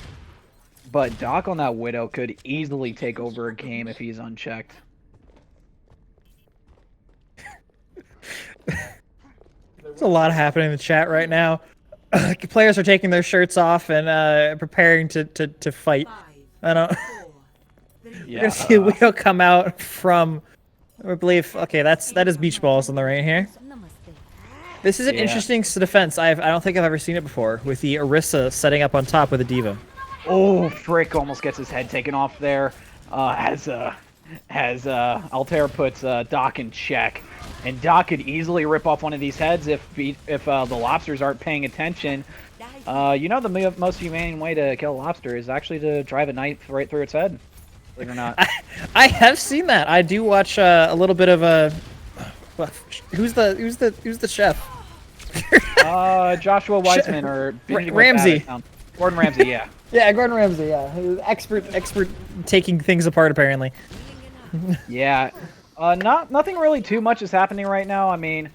but Doc on that Widow could easily take over a game if he's unchecked. There's a lot happening in the chat right now. Players are taking their shirts off and preparing to fight. I don't... You're gonna see a Widow come out from I believe. Okay, that is beach balls on the right here. This is an Yeah. interesting defense. I don't think I've ever seen it before with the Orisa setting up on top with a diva. Oh, Frick almost gets his head taken off there as Altair puts Doc in check. And Doc could easily rip off one of these heads if the lobsters aren't paying attention. You know, the most humane way to kill a lobster is actually to drive a knife right through its head. Believe it or not. I have seen that. I do watch a little bit of a. Who's the chef? Joshua Weissman or Ramsey. Gordon Ramsay, yeah. Yeah, Gordon Ramsay. Yeah, expert taking things apart apparently. Yeah. Nothing really too much is happening right now. I mean,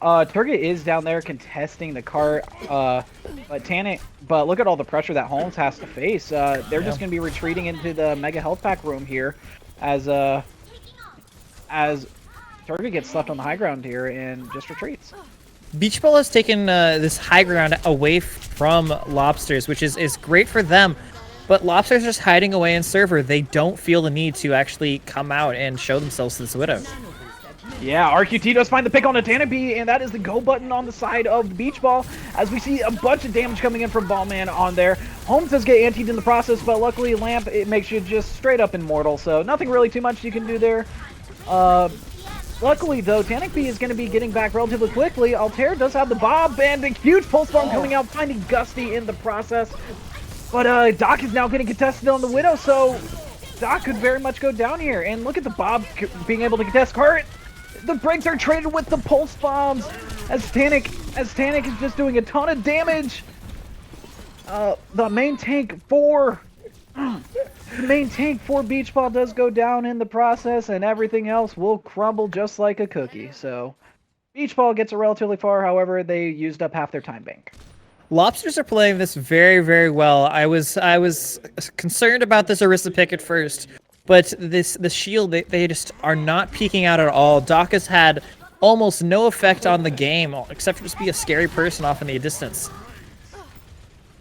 Turget is down there contesting the cart, but look at all the pressure that Holmes has to face. They're just going to be retreating into the Mega Health Pack room here as Turget gets left on the high ground here and just retreats. Beach Ball has taken this high ground away from Lobsters, which is great for them. But Lobsters are just hiding away in server. They don't feel the need to actually come out and show themselves to this Widow. Yeah, RQT does find the pick on the Tanabe, and that is the go button on the side of the Beach Ball, as we see a bunch of damage coming in from Ballman on there. Holmes does get antied in the process, but luckily Lamp, it makes you just straight up immortal, so nothing really too much you can do there. Luckily, though, Tanic B is going to be getting back relatively quickly. Altair does have the Bob, and a huge pulse bomb coming out, finding Gusty in the process. But Doc is now getting contested on the Widow, so Doc could very much go down here. And look at the Bob being able to contest Kurt. The breaks are traded with the pulse bombs as Tanic is just doing a ton of damage. The main tank for Beach Ball does go down in the process, and everything else will crumble just like a cookie. So Beach Ball gets it relatively far. However, they used up half their time bank. Lobsters are playing this very, very well. I was concerned about this Orisa pick at first, but the shield, they just are not peeking out at all. Doc has had almost no effect on the game, except for just be a scary person off in the distance.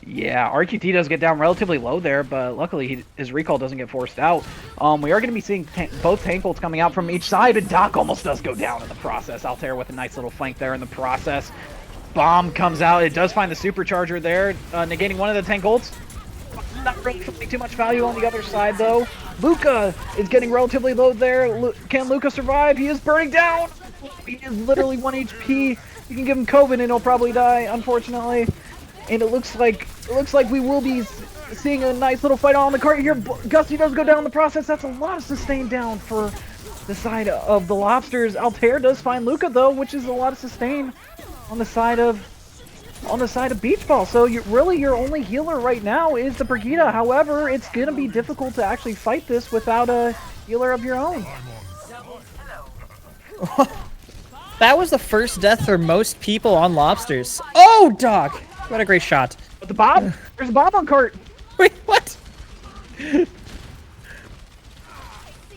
Yeah, RQT does get down relatively low there, but luckily his recall doesn't get forced out. We are going to be seeing both tank ults coming out from each side, and Doc almost does go down in the process. Altair with a nice little flank there in the process. Bomb comes out. It does find the supercharger there, negating one of the tank ults. Not really too much value on the other side, though. Luca is getting relatively low there. Can Luca survive? He is burning down. He is literally 1 HP. You can give him COVID and he'll probably die, unfortunately. And it looks like we will be seeing a nice little fight on the cart here. Gusty does go down in the process. That's a lot of sustain down for the side of the Lobsters. Altair does find Luca, though, which is a lot of sustain on the side of Beach Ball. So your only healer right now is the Brigitte. However, it's gonna be difficult to actually fight this without a healer of your own. That was the first death for most people on Lobsters. Oh, Doc! What a great shot. But the Bob, there's a Bob on cart. Wait, what?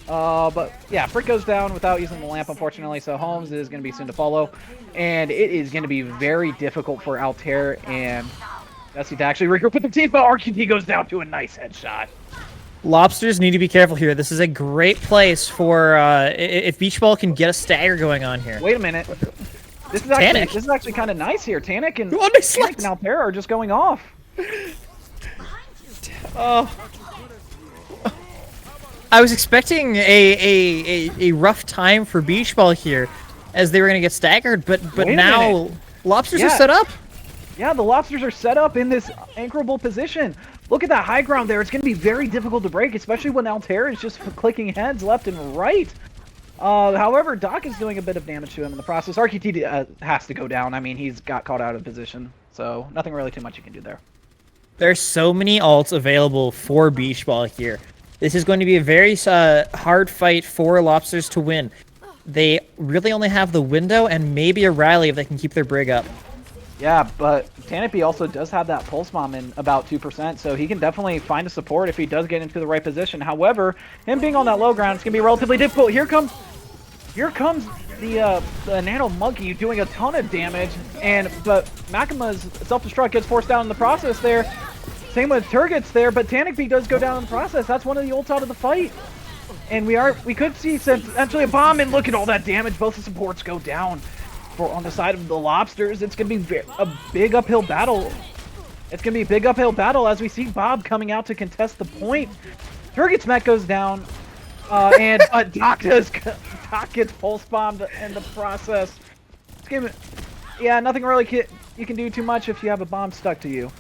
But yeah, Frick goes down without using the lamp, unfortunately, so Holmes is going to be soon to follow. And it is going to be very difficult for Altair and Jesse to actually regroup with the team, but RQT goes down to a nice headshot. Lobsters need to be careful here. This is a great place for, if Beach Ball can get a stagger going on here. Wait a minute. This is actually kind of nice here. Tanic and Altair are just going off. Oh. I was expecting a rough time for Beach Ball here, as they were going to get staggered, but now Lobsters are set up. Yeah, the Lobsters are set up in this anchorable position. Look at that high ground there. It's going to be very difficult to break, especially when Altair is just clicking heads left and right. However, Doc is doing a bit of damage to him in the process. RQT has to go down. I mean, he's got caught out of position, so nothing really too much you can do there. There's so many ults available for Beach Ball here. This is going to be a very hard fight for Lobsters to win. They really only have the window and maybe a rally if they can keep their brig up. Yeah, but Tanape also does have that pulse bomb in about 2%, so he can definitely find a support if he does get into the right position. However, him being on that low ground, it's going to be relatively difficult. Here comes the Nano Monkey doing a ton of damage, but Makima's self-destruct gets forced down in the process there. Same with Turgot's there, but Tanic B does go down in the process. That's one of the ults out of the fight. And we could see essentially a bomb, and look at all that damage. Both the supports go down. On the side of the Lobsters, it's gonna be a big uphill battle. It's gonna be a big uphill battle as we see Bob coming out to contest the point. Turget's mech goes down, and Doc gets pulse bombed in the process. It's gonna, yeah, nothing really you can do too much if you have a bomb stuck to you.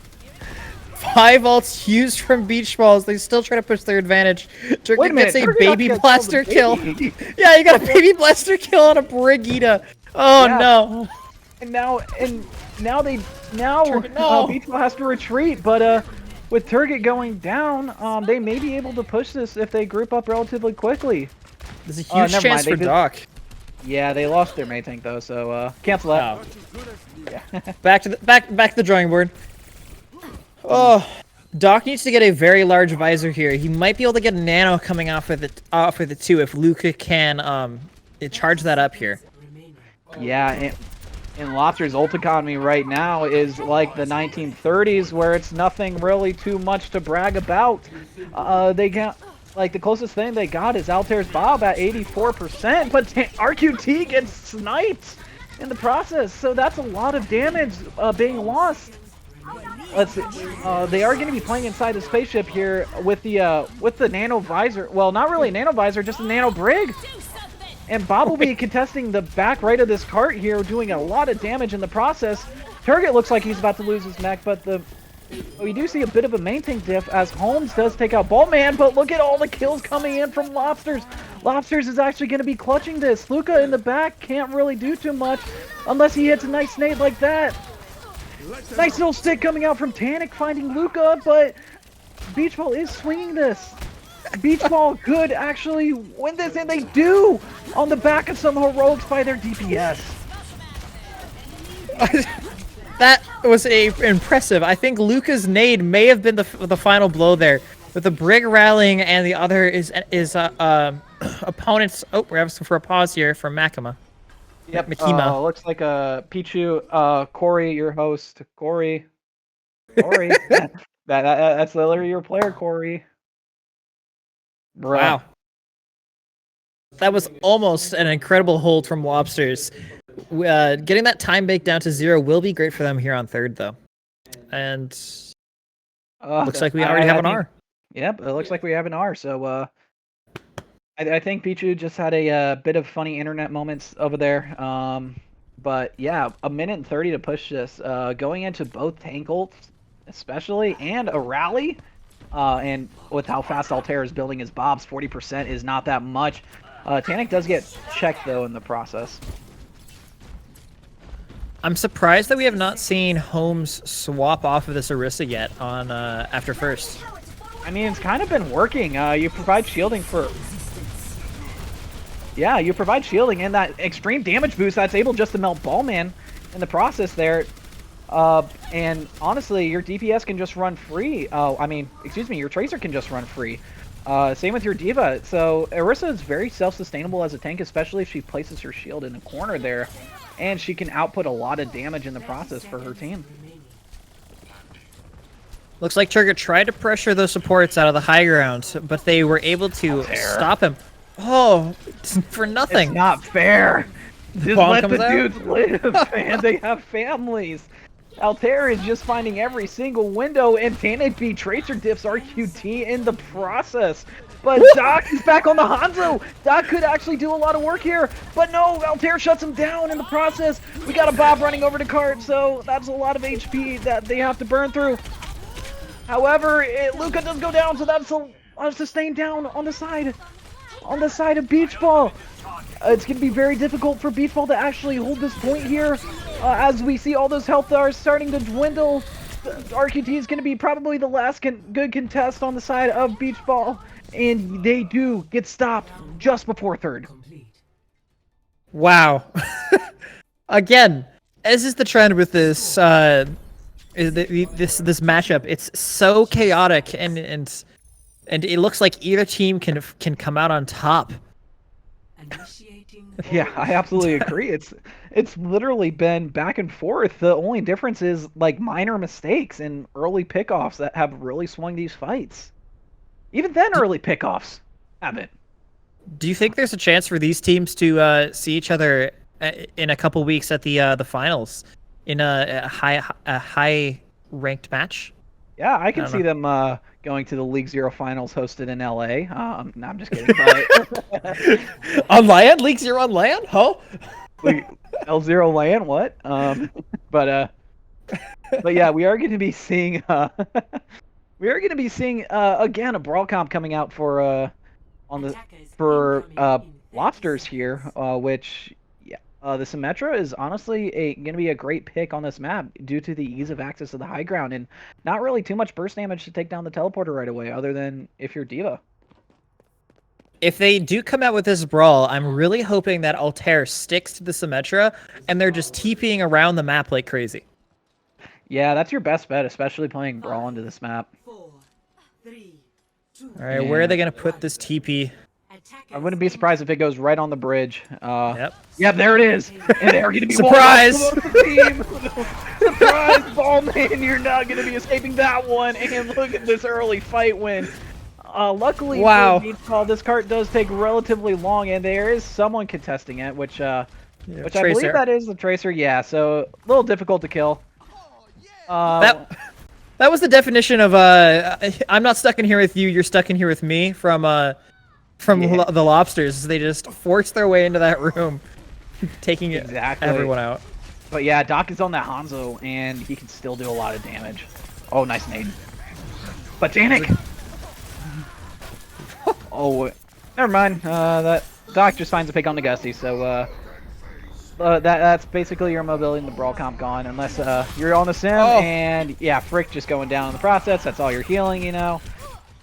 5 ults used from Beach Balls. They still try to push their advantage. Turget gets a baby blaster kill. Yeah, you got a baby blaster kill on a Brigitte. Oh yeah. No! And now Beach Ball has to retreat, but with Turget going down, they may be able to push this if they group up relatively quickly. There's a huge chance for Doc. Yeah, they lost their main tank though, so cancel that. Oh. Yeah. back to the drawing board. Oh, Doc needs to get a very large visor here. He might be able to get a nano coming off with it too if Luca can charge that up here. Yeah, and Lobster's ult economy right now is like the 1930s, where it's nothing really too much to brag about. They got, like, the closest thing they got is Altair's Bob at 84%, but RQT gets sniped in the process, so that's a lot of damage being lost. Let's see. They are going to be playing inside the spaceship here with the nano visor. Well, not really a nano visor, just a nano brig. And Bob will be contesting the back right of this cart here, doing a lot of damage in the process. Turget looks like he's about to lose his mech, but we do see a bit of a main tank diff as Holmes does take out Boltman, but look at all the kills coming in from Lobsters. Lobsters is actually going to be clutching this. Luca in the back can't really do too much unless he hits a nice nade like that. Nice little stick coming out from Tanic finding Luca, but Beach Ball is swinging this. Beach Ball could actually win this, and they do on the back of some heroics by their DPS. That was impressive. I think Luca's nade may have been the final blow there, with the brig rallying and the other is opponent's. Oh, we're asking for a pause here from Makima. Yep. Makima. Looks like Pichu. Corey, your host. Corey. That's literally your player, Corey. Bruh. Wow. That was almost an incredible hold from Lobsters. Getting that time bake down to 0 will be great for them here on third, though. And looks like we already have an R. Yep, it looks like we have an R. So I think Pichu just had a bit of funny internet moments over there. But yeah, 1:30 to push this. Going into both tank ults, especially, and a rally. And with how fast Altair is building his Bobs, 40% is not that much. Tanic does get checked, though, in the process. I'm surprised that we have not seen Holmes swap off of this Orisa yet on after first. I mean, it's kind of been working. You provide shielding for... Yeah, you provide shielding and that extreme damage boost that's able just to melt Ballman in the process there. And honestly, your DPS can just run free. Your Tracer can just run free. Same with your Diva. So Orisa is very self-sustainable as a tank, especially if she places her shield in the corner there. And she can output a lot of damage in the process for her team. Looks like Turget tried to pressure those supports out of the high ground, but they were able to stop him. Oh, for nothing. It's not fair. Just let the dudes live, and they have families. Altair is just finding every single window, and Tanic B Tracer diffs RQT in the process. But Doc is back on the Hanzo. Doc could actually do a lot of work here, but no, Altair shuts him down in the process. We got a Bob running over to cart, so that's a lot of HP that they have to burn through. However, Luca does go down, so that's a sustained down on the side of Beach Ball. It's going to be very difficult for Beach Ball to actually hold this point here, as we see all those health bars starting to dwindle. RQT is going to be probably the last good contest on the side of Beach Ball, and they do get stopped just before third. Wow. Again, as is the trend with this this matchup, it's so chaotic, and it looks like either team can come out on top. Yeah, I absolutely agree. It's literally been back and forth. The only difference is like minor mistakes and early pickoffs that have really swung these fights. Even then, early pickoffs haven't. Do you think there's a chance for these teams to see each other in a couple weeks at the finals in a high ranked match? Yeah, I can don't see know. them going to the League Zero finals hosted in LA. No, I'm just kidding. But On land? League Zero on land? Huh? L0 land, what? But yeah, we are going to be seeing again a brawl comp coming out for Lobsters here, which the Symmetra is honestly going to be a great pick on this map due to the ease of access to the high ground and not really too much burst damage to take down the teleporter right away, other than if you're D.Va. If they do come out with this brawl, I'm really hoping that Altair sticks to the Symmetra and they're just TPing around the map like crazy. Yeah, that's your best bet, especially playing brawl into this map. 4, 3, 2. All right, where are they going to put this TP? I wouldn't be surprised if it goes right on the bridge. Yep. Yeah, there it is. And they're going to be Surprise! Surprise, Ballman! You're not going to be escaping that one. And look at this early fight win. Luckily, Wow. for Beach Ball, this cart does take relatively long, and there is someone contesting it, which I believe that is the Tracer. Yeah, so a little difficult to kill. That was the definition of I'm not stuck in here with you. You're stuck in here with me from the Lobsters. They just forced their way into that room, taking everyone out. But yeah, Doc is on that Hanzo, and he can still do a lot of damage. Oh, nice nade. But Danik! Oh, never mind. That Doc just finds a pick on the Gusty, so that's basically your mobility in the brawl comp gone, unless you're on the sim, and yeah, Frick just going down in the process. That's all you're healing, you know.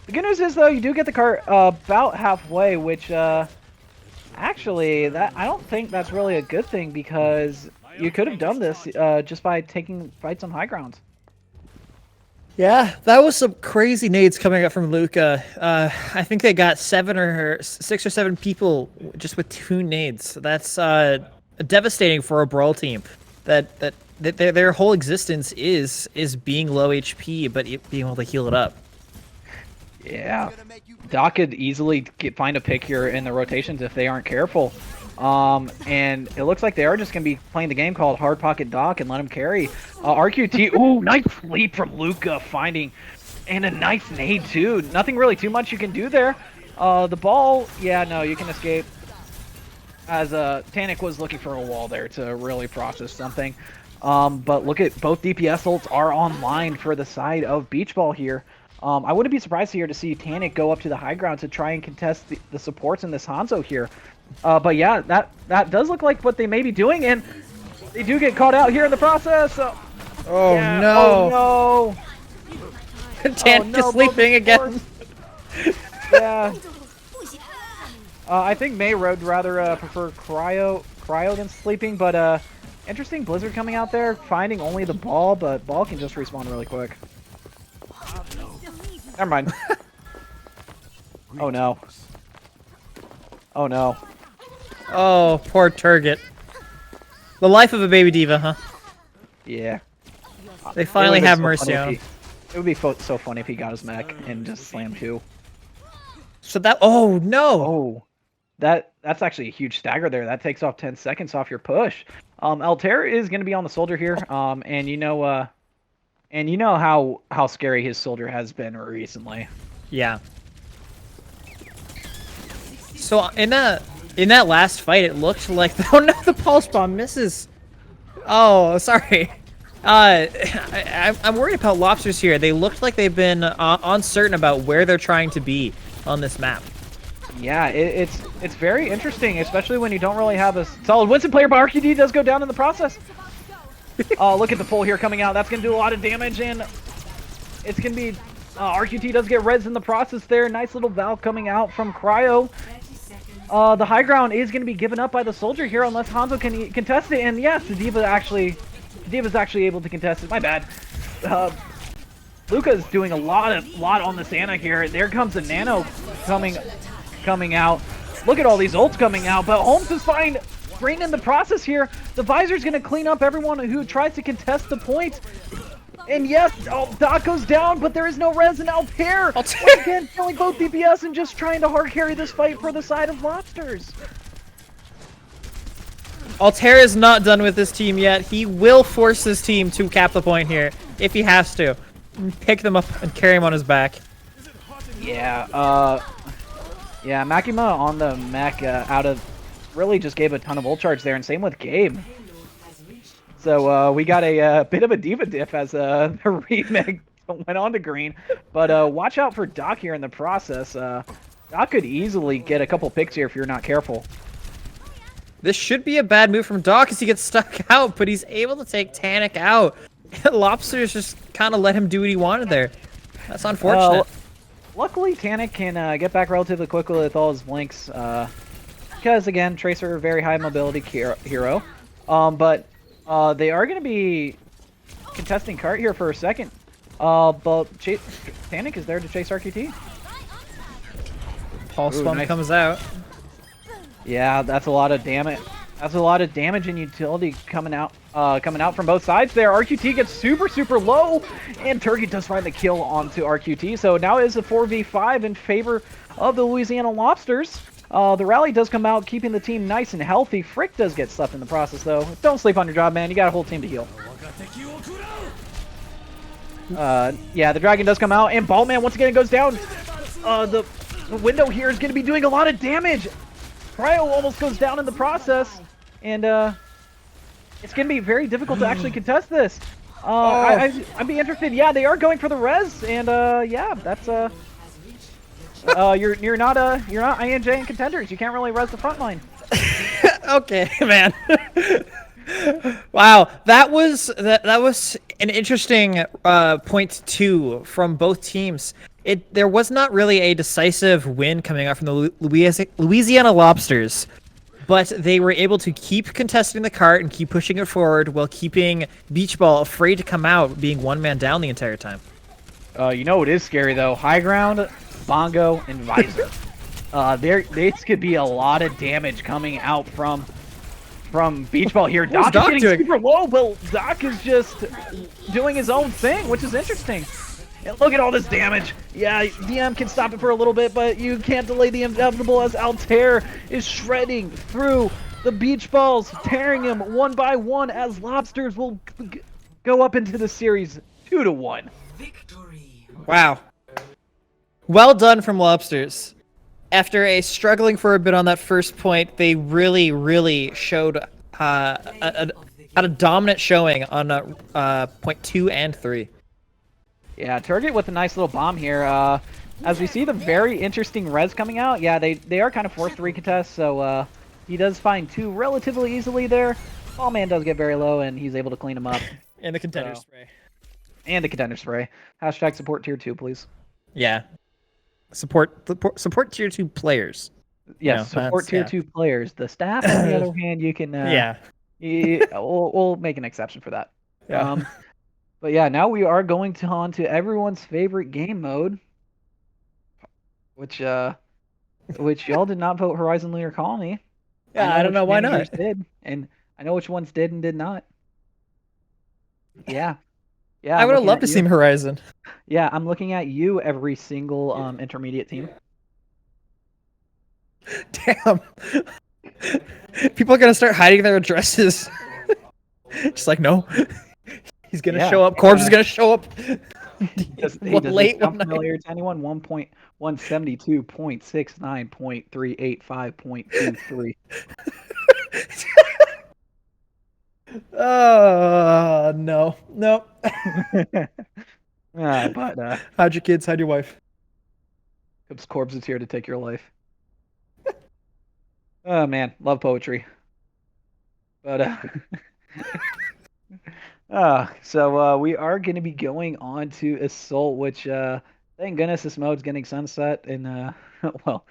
The good news is though, you do get the cart about halfway, which actually I don't think that's really a good thing, because you could have done this just by taking fights on high grounds. Yeah, that was some crazy nades coming up from Luca. I think they got 6 or 7 people just with 2 nades. That's devastating for a brawl team. That their whole existence is being low HP, but being able to heal it up. Yeah, Doc could easily find a pick here in the rotations if they aren't careful. And it looks like they are just going to be playing the game called Hard Pocket Doc and let him carry. RQT, ooh, nice leap from Luca, finding, and a nice nade too. Nothing really too much you can do there. The ball, yeah, no, you can escape. As Tanic was looking for a wall there to really process something. But look at both DPS ults are online for the side of Beach Ball here. I wouldn't be surprised here to see Tanic go up to the high ground to try and contest the supports in this Hanzo here. But yeah, that does look like what they may be doing, and they do get caught out here in the process. Oh yeah. no! Oh no! Tanic is sleeping again. Yeah. I think May would rather prefer cryo than sleeping, but interesting Blizzard coming out there, finding only the ball, but ball can just respawn really quick. Never mind. Oh no. Oh no. Oh, poor Turget. The life of a baby diva, huh? Yeah. They finally have mercy on him. It would be so funny if he got his mech and just slammed 2. So that, oh no! Oh, that's actually a huge stagger there. That takes off 10 seconds off your push. Altair is going to be on the soldier here, and you know how scary his soldier has been recently. Yeah. So in that last fight, it looked like oh no, the pulse bomb misses. Oh, sorry. I'm worried about Lobsters here. They looked like they've been uncertain about where they're trying to be on this map. Yeah, it's very interesting, especially when you don't really have a solid Winston player, but RQD does go down in the process. Look at the pull here coming out. That's going to do a lot of damage, and it's going to be... RQT does get res in the process there. Nice little valve coming out from Cryo. The high ground is going to be given up by the soldier here unless Hanzo can contest it, and yes, the D.Va's actually able to contest it. My bad. Luca's doing a lot on this Ana here. There comes the Nano coming out. Look at all these ults coming out, but Holmes is fine. Brain in the process here. The Visor's going to clean up everyone who tries to contest the point. And yes, oh, Doc goes down, but there is no res, and Altair once again killing both DPS and just trying to hard carry this fight for the side of Lobsters. Altair is not done with this team yet. He will force his team to cap the point here if he has to. Pick them up and carry him on his back. Yeah, yeah, Makima on the mech out of really just gave a ton of ult charge there, and same with Gabe. So we got a bit of a diva diff as the remake went on to green, but watch out for Doc here in the process. Doc could easily get a couple picks here if you're not careful. This should be a bad move from Doc as he gets stuck out, but he's able to take Tanic out. Lobsters just kind of let him do what he wanted there. That's unfortunate. Luckily, Tanic can get back relatively quickly with all his blinks, because again, Tracer very high mobility hero. But they are going to be contesting cart here for a second. But Tanic is there to chase RQT. Pulse Bomb comes out. Yeah, that's a lot of damage. That's a lot of damage and utility coming out from both sides there. RQT gets super low, and Turkey does find the kill onto RQT. So now it is a 4v5 in favor of the Louisiana Lobsters. The rally does come out, keeping the team nice and healthy. Frick does get slept in the process, though. Don't sleep on your job, man. You got a whole team to heal. Yeah, the dragon does come out, and Ballman once again goes down. The window here is going to be doing a lot of damage. Cryo almost goes down in the process, and it's going to be very difficult to actually contest this. I'd be interested. Yeah, they are going for the res, and yeah, that's you're not INJ and contenders. You can't really res the front line. Okay, man. Wow, that was an interesting point two from both teams. There was not really a decisive win coming out from the Louisiana Lobsters, but they were able to keep contesting the cart and keep pushing it forward while keeping Beach Ball afraid to come out, being one man down the entire time. You know what is scary though? High ground, Bongo, and Visor. This could be a lot of damage coming out from Beach Ball here. Doc is getting super low, but Doc is just doing his own thing, which is interesting. And look at all this damage. Yeah, DM can stop it for a little bit, but you can't delay the inevitable as Altair is shredding through the Beach Balls, tearing him one by one as Lobsters will go up into the series 2-1. Victory. Wow. Well done from Lobsters. After struggling for a bit on that first point, they really showed a dominant showing on point 2 and 3. Yeah, Target with a nice little bomb here. As we see the very interesting res coming out, yeah, they are kind of forced to recontest, so he does find 2 relatively easily there. Ballman does get very low, and he's able to clean him up. And the contender spray. And the contender spray. Hashtag support tier 2, please. Yeah. Support tier 2 players. Yes, support tier 2 players. The staff, on the other hand, you can... we'll make an exception for that. Yeah. But yeah, now we are going on to everyone's favorite game mode, which y'all did not vote Horizon Lunar Colony. Yeah, I don't know why not. Did, and I know which ones did and did not. Yeah. Yeah. I would have loved to see Horizon. Yeah, I'm looking at you, every single intermediate team. Damn. People are going to start hiding their addresses. Just like, no. He's going to show up. Corbs is going to show up. Late one familiar to anyone? 1.172.69.385.23. Oh, no. But how'd your kids? How'd your wife? Corbs is here to take your life. Oh man, love poetry. But so we are going to be going on to Assault, which thank goodness this mode's getting sunset. And well,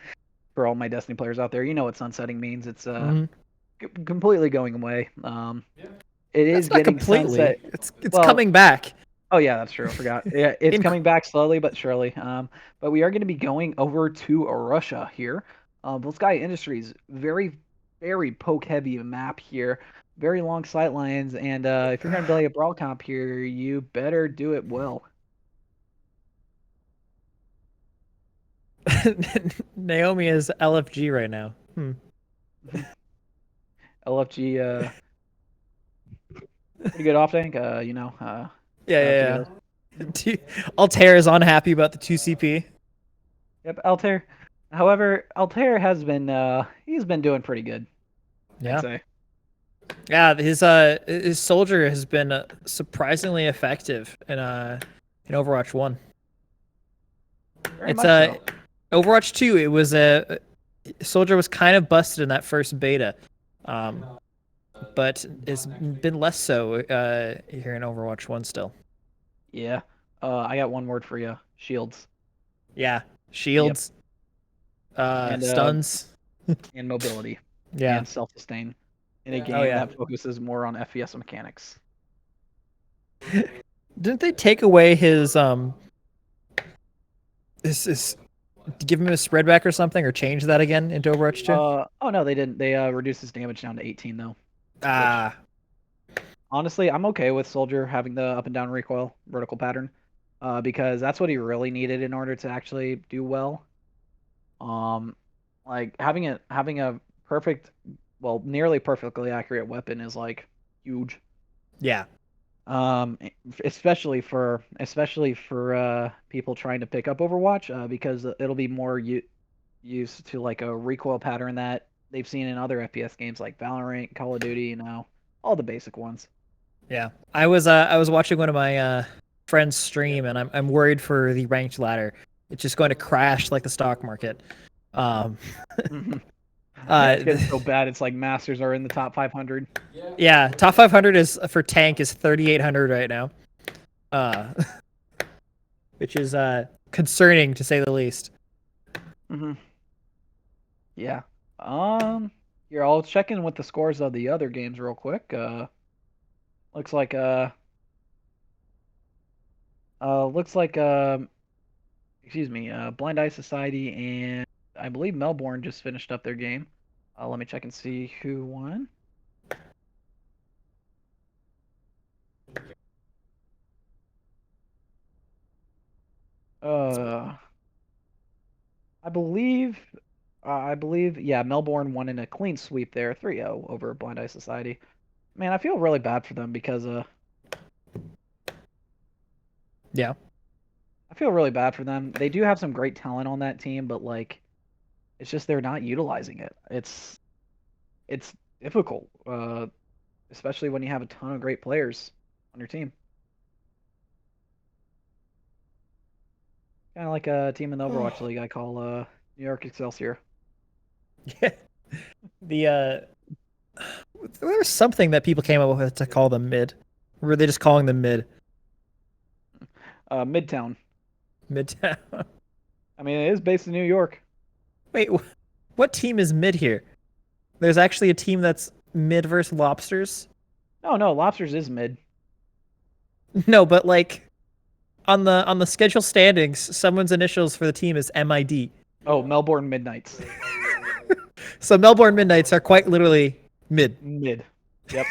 for all my Destiny players out there, you know what sunsetting means. It's completely going away. It is getting completely. Sunset. It's coming back. Oh yeah, that's true. I forgot. Yeah, it's coming back slowly but surely. But we are going to be going over to Russia here. Blue Sky Industries, very very poke-heavy map here. Very long sight lines, and if you're going to play a brawl comp here, you better do it well. Naomi is LFG right now. LFG, pretty good off tank. Yeah, shout out to yeah, those. yeah. Altair is unhappy about the 2CP. Yep, Altair. However, Altair has been he's been doing pretty good, Yeah. I'd say. Yeah, his soldier has been surprisingly effective in Overwatch 1. Very It's much so. Overwatch 2, it was soldier was kind of busted in that first beta. But it's been less so here in Overwatch 1 still. Yeah. I got one word for you. Shields. Yeah, shields, And stuns, and mobility. yeah. And self-sustain in a game Oh, yeah. that focuses more on FPS mechanics. Didn't they take away his give him a spread back or something, or change that again into Overwatch 2? Oh no, they didn't. They reduced his damage down to 18 though. Ah, Honestly, I'm okay with Soldier having the up and down recoil vertical pattern, because that's what he really needed in order to actually do well. Like having a perfect, well, nearly perfectly accurate weapon is like huge. yeah, Especially for people trying to pick up Overwatch, because it'll be more used to like a recoil pattern that they've seen in other FPS games like Valorant, Call of Duty, all the basic ones. yeah. I was watching one of my friends stream, and I'm worried for the ranked ladder. It's just going to crash like the stock market. It's getting so bad. It's like Masters are in the top 500. Yeah, top 500 is for tank is 3,800 right now, which is concerning to say the least. Yeah. Here, I'll check in with the scores of the other games real quick. Looks like excuse me, Blind Eye Society and I believe Melbourne just finished up their game. Let me check and see who won. I believe, yeah, Melbourne won in a clean sweep there, 3-0 over Blind Eye Society. Man, I feel really bad for them because Yeah. I feel really bad for them. They do have some great talent on that team, but like, it's just they're not utilizing it. It's difficult, especially when you have a ton of great players on your team. Kind of like a team in the Overwatch League I call New York Excelsior. Yeah. There was something that people came up with to call them mid. Or were they just calling them mid? Midtown. Midtown. I mean, it is based in New York. Wait, what team is mid here? There's actually a team that's mid versus Lobsters. No, Lobsters is mid. No, but like on the schedule standings, someone's initials for the team is MID. Oh, Melbourne Midnights. So Melbourne Midnights are quite literally mid. Mid. Yep.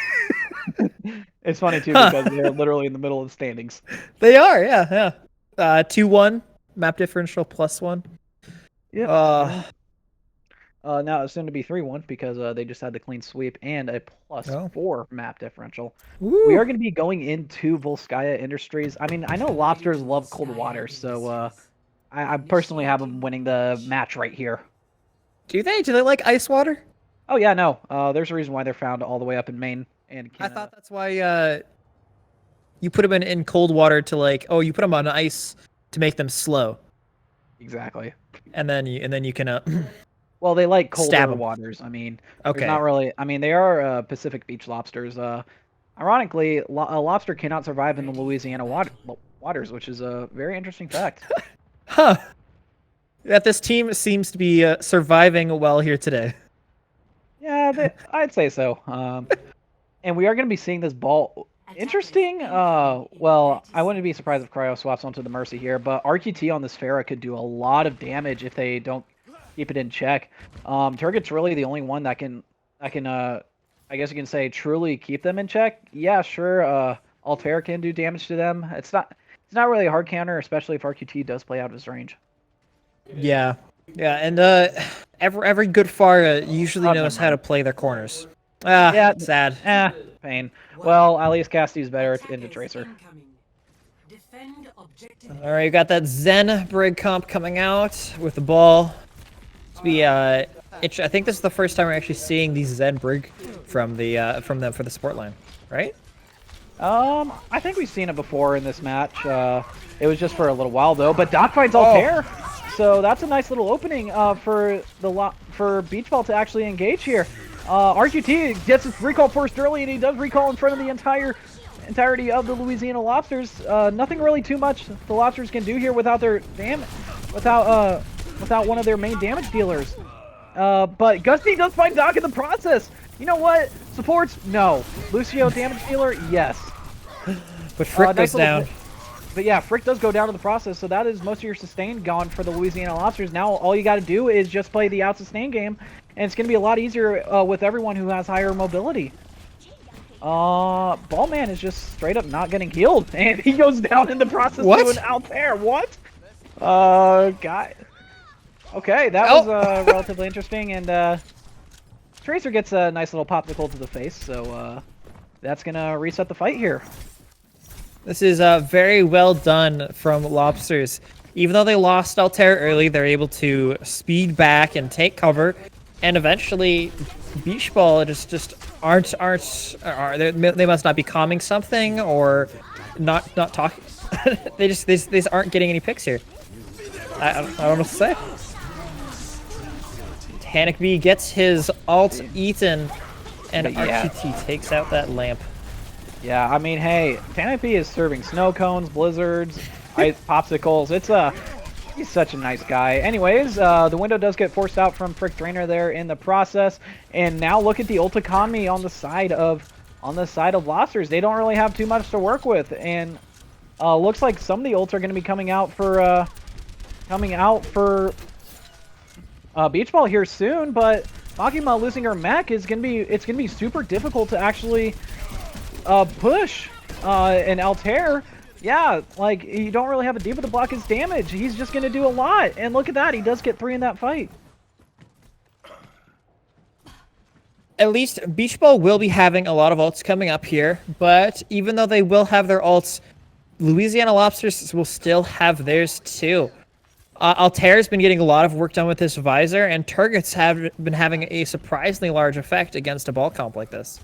It's funny too because they're literally in the middle of the standings. They are, yeah. 2-1 map differential +1. Yep. Now it's soon to be 3-1 because they just had the clean sweep and a +4 map differential. Woo. We are going to be going into Volskaya Industries. I mean, I know Lobsters love cold water, so I personally have them winning the match right here. Do they like ice water? Oh yeah, no. There's a reason why they're found all the way up in Maine and Canada. I thought that's why you put them in cold water to like, oh, you put them on ice to make them slow. Exactly. And then you can well, they like stab colder 'em. waters. I mean, Okay. there's not really. I mean, they are Pacific Beach lobsters. Ironically, a lobster cannot survive in the Louisiana waters, which is a very interesting fact. Huh. That this team seems to be surviving well here today. Yeah, I'd say so. And we are going to be seeing this ball. Interesting. Well, I wouldn't be surprised if Cryo swaps onto the Mercy here, but RQT on this Pharah could do a lot of damage if they don't keep it in check. Turget's really the only one that can I guess you can say, truly keep them in check. Yeah, sure. Altair can do damage to them. It's not really a hard counter, especially if RQT does play out of his range. Yeah, yeah, and every good Pharah usually Oh, knows never how to mind. play their corners. Ah, Yeah, sad. pain. Well, at least Cassie's better into Tracer. Defend objective. All right, you got that Zen Brig comp coming out with the ball. I think this is the first time we're actually seeing the Zen Brig from for the sport line, right? I think we've seen it before in this match. It was just for a little while though. But Doc finds Altair, so that's a nice little opening for Beach Ball to actually engage here. RQT gets his recall first early, and he does recall in front of the entirety of the Louisiana Lobsters. Nothing really too much the Lobsters can do here without without one of their main damage dealers. But Gusty does find Doc in the process. You know what? Supports? No. Lucio damage dealer? Yes. But Frick goes down. But yeah, Frick does go down in the process, so that is most of your sustain gone for the Louisiana Lobsters. Now all you got to do is just play the out-sustain game, and it's going to be a lot easier with everyone who has higher mobility. Ballman is just straight up not getting healed, and he goes down in the process to an Altair. What? Guy. Okay, that was relatively interesting, and Tracer gets a nice little popsicle to the face, so that's gonna reset the fight here. This is very well done from Lobsters. Even though they lost Altair early, they're able to speed back and take cover, and eventually Beach Ball just they must not be calming something or not talking. they just aren't getting any picks here. I don't know what to say. Panic B gets his ult eaten, and RQT takes out that lamp. Yeah, I mean, hey, Panic B is serving snow cones, blizzards, ice popsicles. He's such a nice guy. Anyways, the window does get forced out from Frick Drainer there in the process, and now look at the Ultikami on the side of Lobsters. They don't really have too much to work with, and looks like some of the ults are going to be coming out for Beach Ball here soon. But Makima losing her mech is gonna be super difficult to actually push an Altair. Yeah, like, you don't really have a diva to block his damage. He's just gonna do a lot, and look at that, he does get 3 in that fight. At least Beach Ball will be having a lot of ults coming up here, but even though they will have their ults, Louisiana Lobsters will still have theirs too. Altair's been getting a lot of work done with his visor, and Turgot's have been having a surprisingly large effect against a ball comp like this.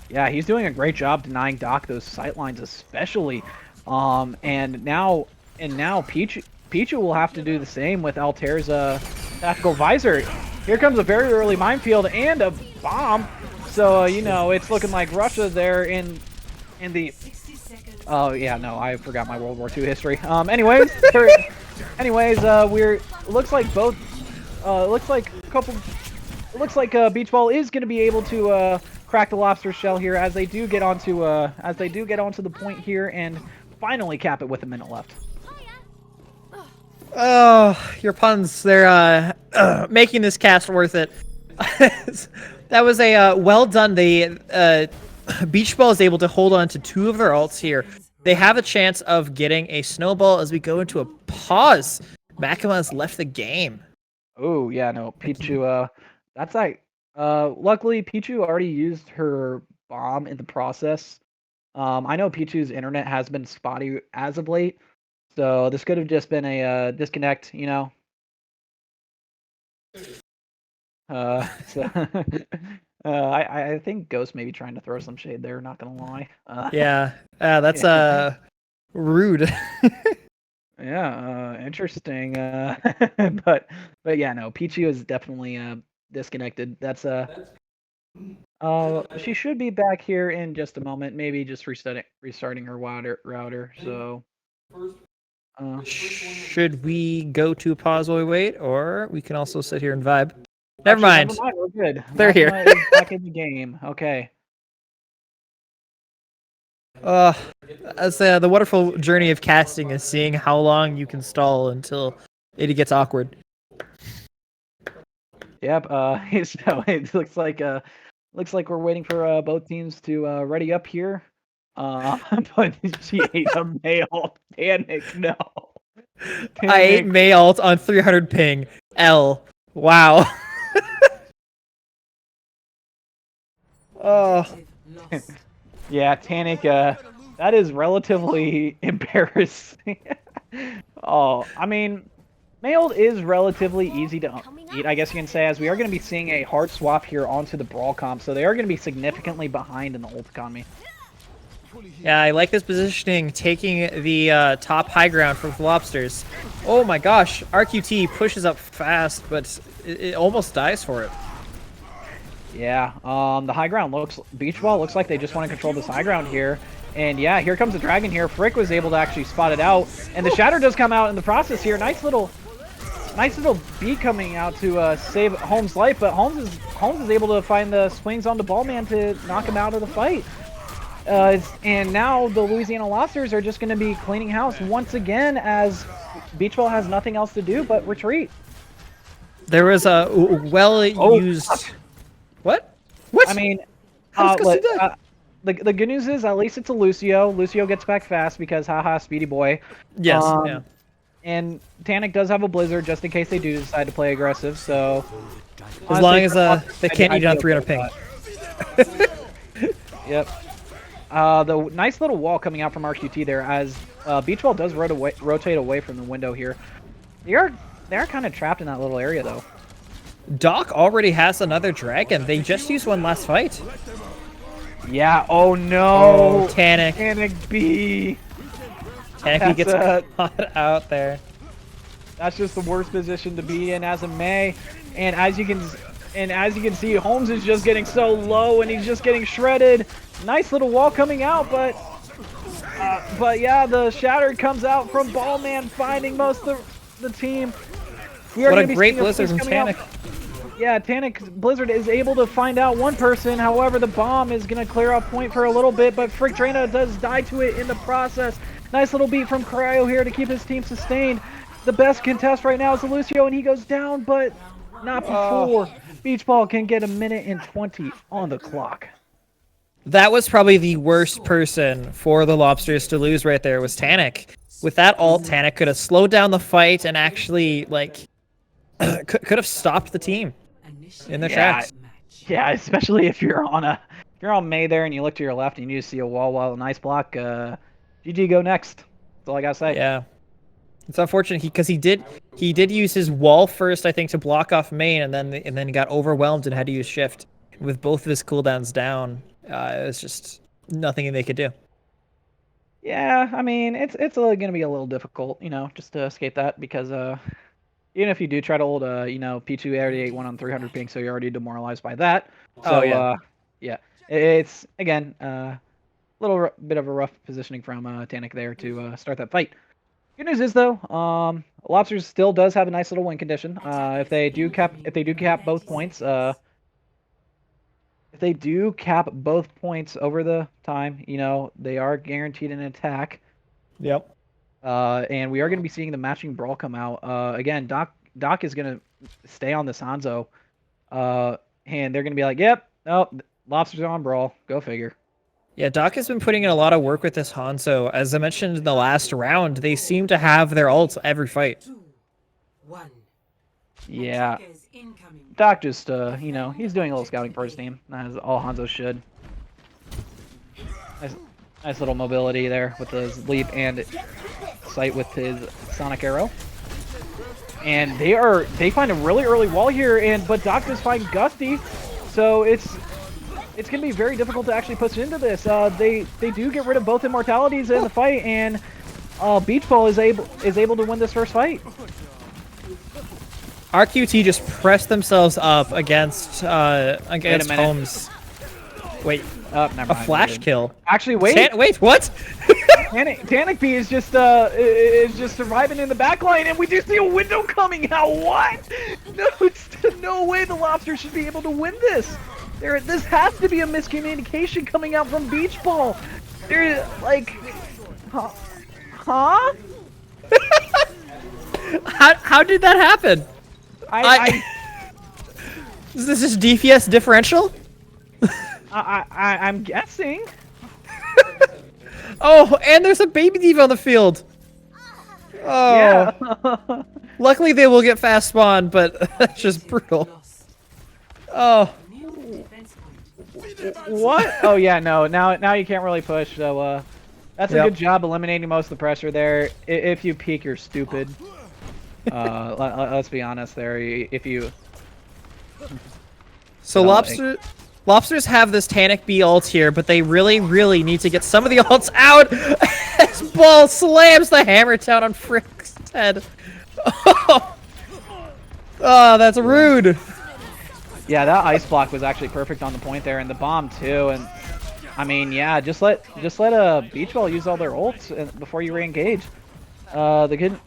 Yeah, he's doing a great job denying Doc those sight lines, especially. And now Pichu will have to do the same with Altair's tactical visor. Here comes a very early minefield and a bomb. So you know, it's looking like Russia there in the. Oh yeah, no, I forgot my World War II history. Anyways, looks like Beach Ball is going to be able to crack the lobster shell here as they do get onto the point here and finally cap it with a minute left. Oh, your puns, they're making this cast worth it. That was a well done. Beach Ball is able to hold on to 2 of their ults here. They have a chance of getting a snowball as we go into a pause. Makima has left the game. Oh yeah, no, Pichu. That's like. Luckily, Pichu already used her bomb in the process. I know Pichu's internet has been spotty as of late, so this could have just been a disconnect, you know. I think Ghost may be trying to throw some shade there. Not gonna lie. Yeah, that's rude. Yeah, interesting. But yeah, no, Pichu is definitely disconnected. That's she should be back here in just a moment. Maybe just restarting her router. So should we go to pause while we wait, or we can also sit here and vibe? Never mind. We're good. They're here. Back in the game. Okay. That's the wonderful journey of casting is seeing how long you can stall until it gets awkward. Yep. So it looks like Looks like we're waiting for both teams to ready up here. But she ate a male. Panic, no. I ate Panic. May ult on 300 ping. L. Wow. Oh. Objective lost. Yeah, Tanic, that is relatively embarrassing. Oh, I mean, Mailed is relatively easy to eat, I guess you can say, as we are going to be seeing a hard swap here onto the Brawl comp, so they are going to be significantly behind in the ult economy. Yeah, I like this positioning, taking the top high ground from the Lobsters. Oh my gosh, RQT pushes up fast, but it almost dies for it. Yeah, the high ground Beach Ball looks like they just want to control this high ground here. And yeah, here comes the dragon here. Frick was able to actually spot it out. And the Shatter does come out in the process here. Nice little beat coming out to save Holmes' life, but Holmes is able to find the swings on the ball man to knock him out of the fight. And now the Louisiana Lobsters are just going to be cleaning house once again as Beach Ball has nothing else to do but retreat. There was a well-used... What? What? I mean, How does Gus do that? the good news is at least it's a Lucio. Lucio gets back fast because haha, speedy boy. Yes, yeah. And Tanic does have a Blizzard just in case they do decide to play aggressive, so... As long as they can't eat it on 300 ping. Yep. The nice little wall coming out from RQT there as Beach Ball does rotate away from the window here. They're kind of trapped in that little area though. Doc already has another dragon. They just used one last fight. Yeah, oh no! Oh, Tanic. Tanic B! Tanic gets caught out there. That's just the worst position to be in as a May. And as you can see, Holmes is just getting so low and he's just getting shredded. Nice little wall coming out, but yeah, the Shatter comes out from Ballman finding most of the team. What a great Blizzard from Tanic. Yeah, Tanic Blizzard is able to find out one person. However, the bomb is going to clear off point for a little bit, but Frick Drana does die to it in the process. Nice little beat from Cryo here to keep his team sustained. The best contest right now is Lucio, and he goes down, but not before Beach Ball can get 1:20 on the clock. That was probably the worst person for the Lobsters to lose right there was Tanic. With that ult, Tanic could have slowed down the fight and actually, like, could have stopped the team in their tracks. Yeah, especially if you're on May there and you look to your left and you see a wall, nice block. GG, go next. That's all I gotta say. Yeah, it's unfortunate because he did use his wall first, I think, to block off main, and then he got overwhelmed and had to use shift. With both of his cooldowns down, it was just nothing they could do. Yeah, I mean it's gonna be a little difficult, just to escape that because even if you do try to hold P2 already ate one on 300 ping, so you're already demoralized by that. So, yeah, it's again a little bit of a rough positioning from Tanic there to start that fight. Good news is though, Lobsters still does have a nice little win condition. If they do cap both points, over the time, they are guaranteed an attack. Yep. And we are going to be seeing the matching brawl come out. Again, Doc is going to stay on this Hanzo. And they're going to be like, yep, oh, Lobsters on brawl. Go figure. Yeah, Doc has been putting in a lot of work with this Hanzo. As I mentioned in the last round, they seem to have their ults every fight. 2, 1. Yeah. Attackers incoming. Doc just, he's doing a little scouting for his team, as all Hanzo should. Nice little mobility there with his leap and sight with his Sonic Arrow. And they find a really early wall here, but Doc does find Gusty, so it's gonna be very difficult to actually push into this. They do get rid of both immortalities in the fight, and Beach Ball is able to win this first fight. RQT just pressed themselves up against Holmes. Wait, never mind, a flash kill. Actually, wait. Wait, what? Tanic B is just surviving in the backline, and we do see a window coming out. What? No way the Lobsters should be able to win this. This has to be a miscommunication coming out from Beach Ball. They're like, huh? How did that happen? Is this just DPS differential? I'm guessing. Oh, and there's a baby diva on the field. Oh. Yeah. Luckily, they will get fast spawn, but that's just brutal. Lost. Oh. New defense point. What? Oh yeah, no. Now you can't really push. So that's a Yep. good job eliminating most of the pressure there. If you peek, you're stupid. Let's be honest there. If you So No, Lobsters have this Tanic B ult here, but they really, really need to get some of the ults out. As Ball slams the hammer down on Frick's head. Oh, that's rude. Yeah, that ice block was actually perfect on the point there, and the bomb too. And I mean, yeah, just let a beach ball use all their ults before you re-engage. The good,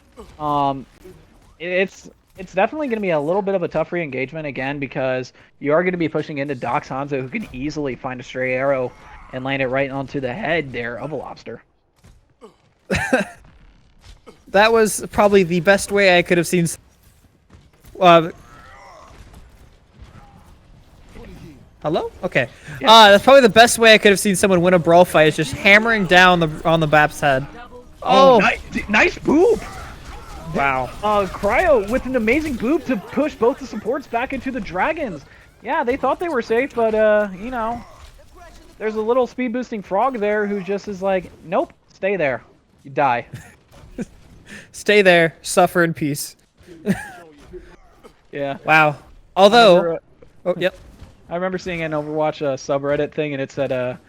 it's definitely going to be a little bit of a tough re-engagement again because you are going to be pushing into Doc's Hanzo, who can easily find a stray arrow and land it right onto the head there of a lobster. That was probably the best way I could have seen. Hello? Okay. Yeah. That's probably the best way I could have seen someone win a brawl fight is just hammering down on the Bap's head. Oh, Nice boop! wow. Cryo with an amazing boop to push both the supports back into the dragons. Yeah, they thought they were safe, but you know, there's a little speed boosting frog there who just is like, nope, stay there, you die. Stay there, suffer in peace. Yeah. Wow. Although, oh, yep. I remember seeing an Overwatch subreddit thing, and it said, or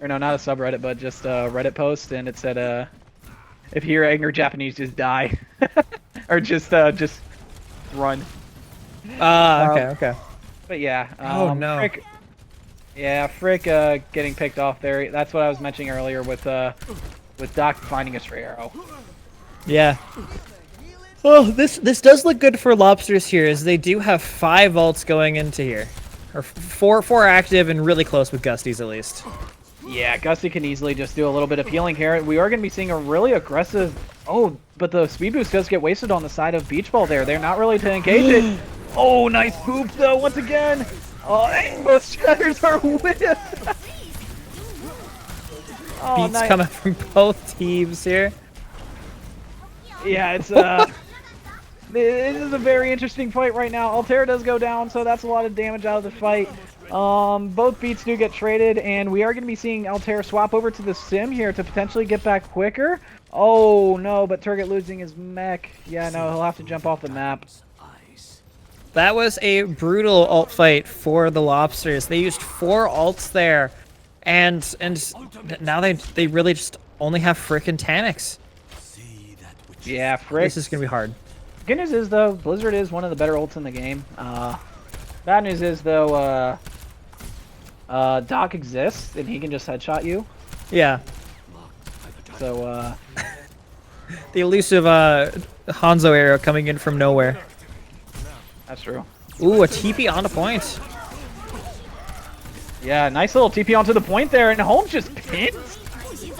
no, not a subreddit, but just a Reddit post, and it said, if you hear angry Japanese, just die, or just run. Okay. But yeah. Oh, no. Frick getting picked off there. That's what I was mentioning earlier with Doc finding a stray arrow. Yeah. Oh, this does look good for Lobsters here, as they do have 5 ults going into here. Or four active and really close with Gusty's at least. Yeah, Gusty can easily just do a little bit of healing here. We are going to be seeing a really aggressive... Oh, but the speed boost does get wasted on the side of Beach Ball there. They're not really to engage it. Oh, nice boop, though, once again. Oh, and both shatters are whipped. Oh, Beats nice. coming from both teams here. Yeah, it's this is a very interesting fight right now. Altair does go down, so that's a lot of damage out of the fight. Both beats do get traded, and we are going to be seeing Altair swap over to the Sim here to potentially get back quicker. Oh, no, but Turget losing his mech. Yeah, no, he'll have to jump off the map. That was a brutal ult fight for the Lobsters. They used 4 ults there, and now they really just only have frickin' Tanics. Yeah, Frick. This is gonna be hard. Good news is, though, Blizzard is one of the better ults in the game. Bad news is, though, Doc exists, and he can just headshot you. Yeah. So, The elusive Hanzo arrow coming in from nowhere. that's true. Ooh, a TP on the point. Yeah, nice little TP onto the point there, and Holmes just pins.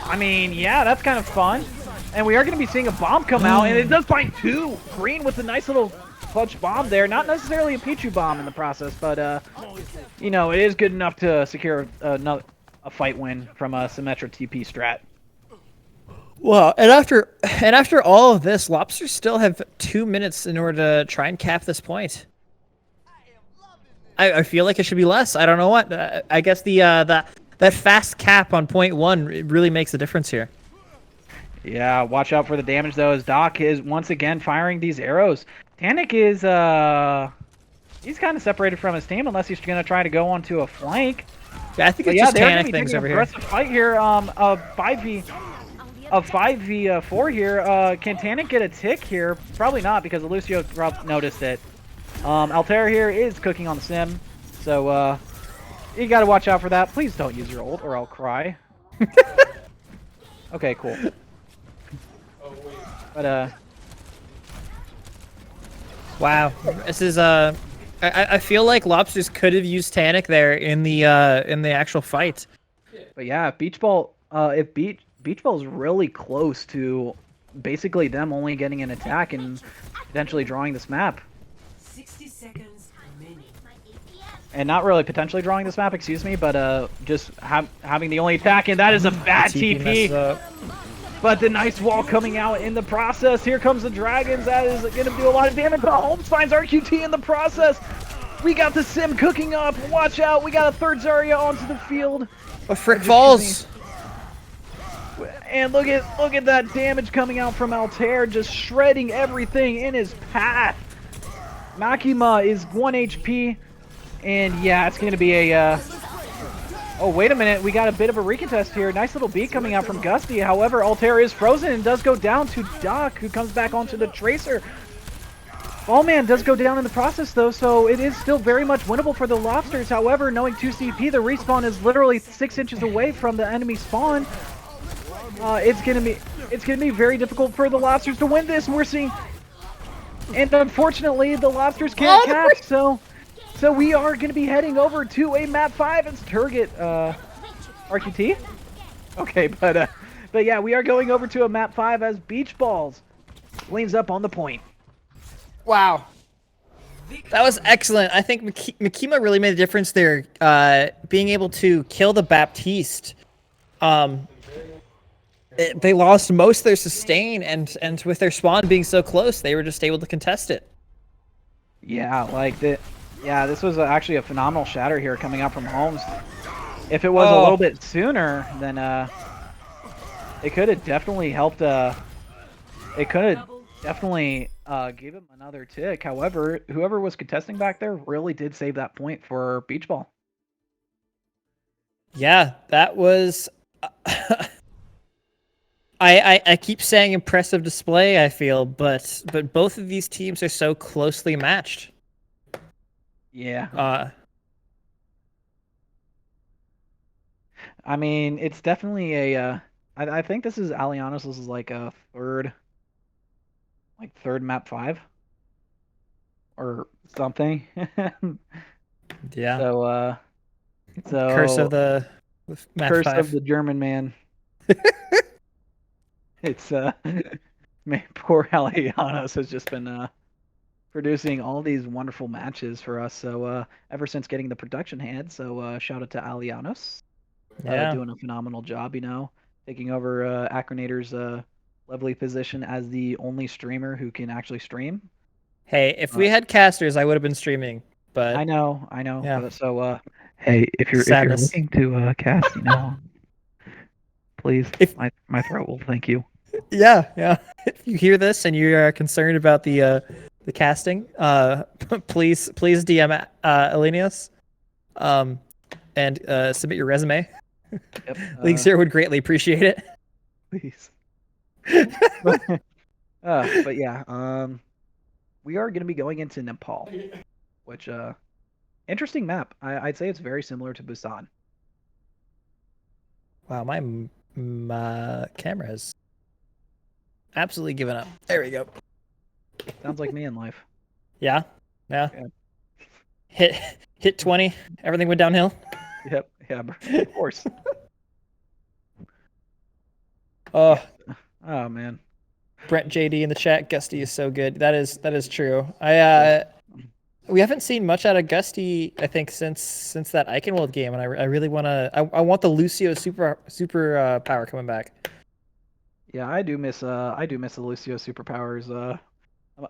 I mean, yeah, that's kind of fun. And we are going to be seeing a bomb come out, and it does find 2. Green with a nice little clutch bomb there. Not necessarily a Pichu bomb in the process, but, you know, it is good enough to secure a fight win from a Symmetra TP strat. Well, and after all of this, Lobsters still have 2 minutes in order to try and cap this point. I feel like it should be less. I don't know what. I guess that fast cap on point 1 really makes a difference here. Yeah, watch out for the damage, though, as Doc is once again firing these arrows. Tanic is, he's kind of separated from his team unless he's going to try to go onto a flank. Yeah, I think But it's yeah, just they're gonna Tanic be things taking over an here. aggressive fight here, of 5v4 here. Can Tanic get a tick here? Probably not, because Lucio noticed it. Altair here is cooking on the Sim, so you gotta watch out for that. Please don't use your ult or I'll cry. Okay, cool. But Wow, this is I feel like Lobsters could have used Tanic there in the actual fight. But yeah, Beach Ball, if Beach Ball is really close to basically them only getting an attack and potentially drawing this map. 60 seconds remaining. And not really potentially drawing this map, excuse me, but just having the only attack, and that is a bad TP. But the nice wall coming out in the process. Here comes the dragons. That is going to do a lot of damage. But Holmes finds RQT in the process. We got the sim cooking up. Watch out. We got a third Zarya onto the field. A frick falls. And look at that damage coming out from Altair, just shredding everything in his path. Makima is 1 HP. And yeah, it's going to be a... Oh, wait a minute. We got a bit of a recontest here. Nice little beat coming out from Gusty. However, Altair is frozen and does go down to Doc, who comes back onto the Tracer. Ballman does go down in the process, though, so it is still very much winnable for the Lobsters. However, knowing 2CP, the respawn is literally 6 inches away from the enemy spawn. It's gonna be very difficult for the Lobsters to win this. We're seeing... And unfortunately, the Lobsters can't catch, so we are going to be heading over to a map 5. It's Turget, RQT? Okay, but yeah, we are going over to a map 5 as Beach Balls leans up on the point. Wow. That was excellent. I think Makima really made a difference there, being able to kill the Baptiste. They lost most of their sustain, and with their spawn being so close, they were just able to contest it. Yeah, this was actually a phenomenal shatter here coming out from Holmes. If it was a little bit sooner, then it could have definitely helped. It could have definitely gave him another tick. However, whoever was contesting back there really did save that point for Beach Ball. Yeah, that was... I keep saying impressive display, I feel, but both of these teams are so closely matched. Yeah. I mean, it's definitely a... I think this is Alianos. This is like a third map 5 or something. Yeah. So Curse of the map Curse 5. of the German man. It's man, poor Alianos has just been producing all these wonderful matches for us. So ever since getting the production hand, so shout out to Alianos. Yeah. Doing a phenomenal job, taking over Acronator's lovely position as the only streamer who can actually stream. Hey, if we had casters, I would have been streaming, but... I know. Yeah. But so, hey, if you're looking to cast, please, my throat will thank you. Yeah. If you hear this and you are concerned about the casting, please DM Elenius, and submit your resume. Yep, League Zero would greatly appreciate it. Please. But yeah, we are going to be going into Nepal, which interesting map. I'd say it's very similar to Busan. Wow, my camera has absolutely given up. There we go. Sounds like me in life. Yeah. Hit 20. Everything went downhill. Yep. Yeah, of course. Oh Man. Brent JD in the chat. Gusty is so good. That is true. We haven't seen much out of Gusty, I think, since that Eichenwald game, and I really want to. I want the Lucio super power coming back. Yeah, I do miss the Lucio superpowers.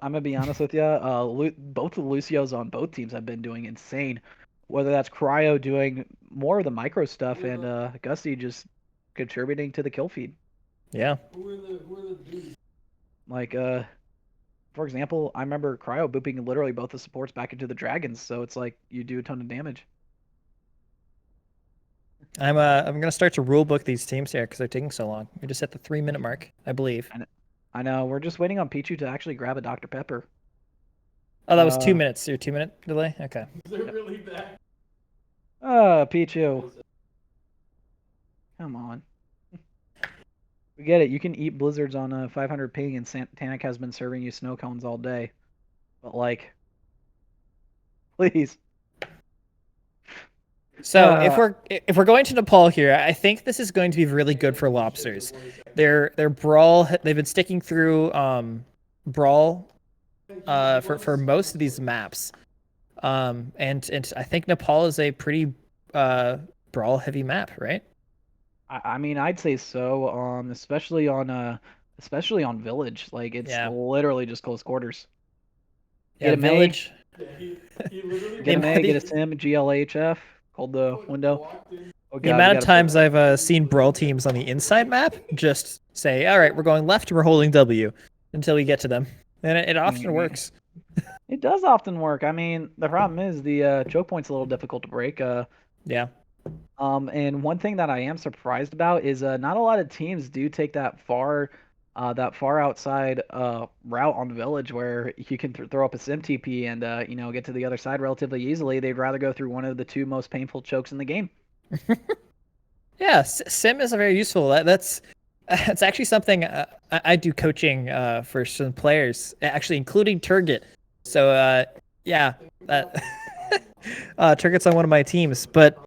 I'm gonna be honest with you. Both the Lucios on both teams have been doing insane. Whether that's Cryo doing more of the micro stuff and Gusty just contributing to the kill feed. Yeah. Like for example, I remember Cryo booping literally both the supports back into the dragons, so it's like you do a ton of damage. I'm gonna start to rule book these teams here because they're taking so long. We just hit the 3-minute mark, I believe. I know. We're just waiting on Pichu to actually grab a Dr. Pepper. Oh, that was 2 minutes. Your 2-minute delay. Okay. Is it really bad? Pichu. Come on. We get it. You can eat blizzards on a 500 ping, and Tanic has been serving you snow cones all day. But like, please. So if we're going to Nepal here, I think this is going to be really good for Lobsters. Their brawl, they've been sticking through brawl for most of these maps. And I think Nepal is a pretty brawl heavy map, right? I mean, I'd say so. Especially on Village. Like it's Yeah. literally just close quarters. Yeah, Get a May, Village. get The, a May, get a the, Sim, GLHF. Hold the window. Oh the God, we amount of got to. times I've seen brawl teams on the inside map just say, "All right, we're going left, we're holding W until we get to them," and it often works. It does often work. I mean, the problem is the choke point's a little difficult to break. Yeah. And one thing that I am surprised about is not a lot of teams do take that far outside route on Village where you can throw up a sim TP and get to the other side relatively easily. They'd rather go through one of the two most painful chokes in the game. Yeah, sim is a very useful. That's actually something I do coaching for some players, actually including Turgid. So yeah, that Turgid's on one of my teams, but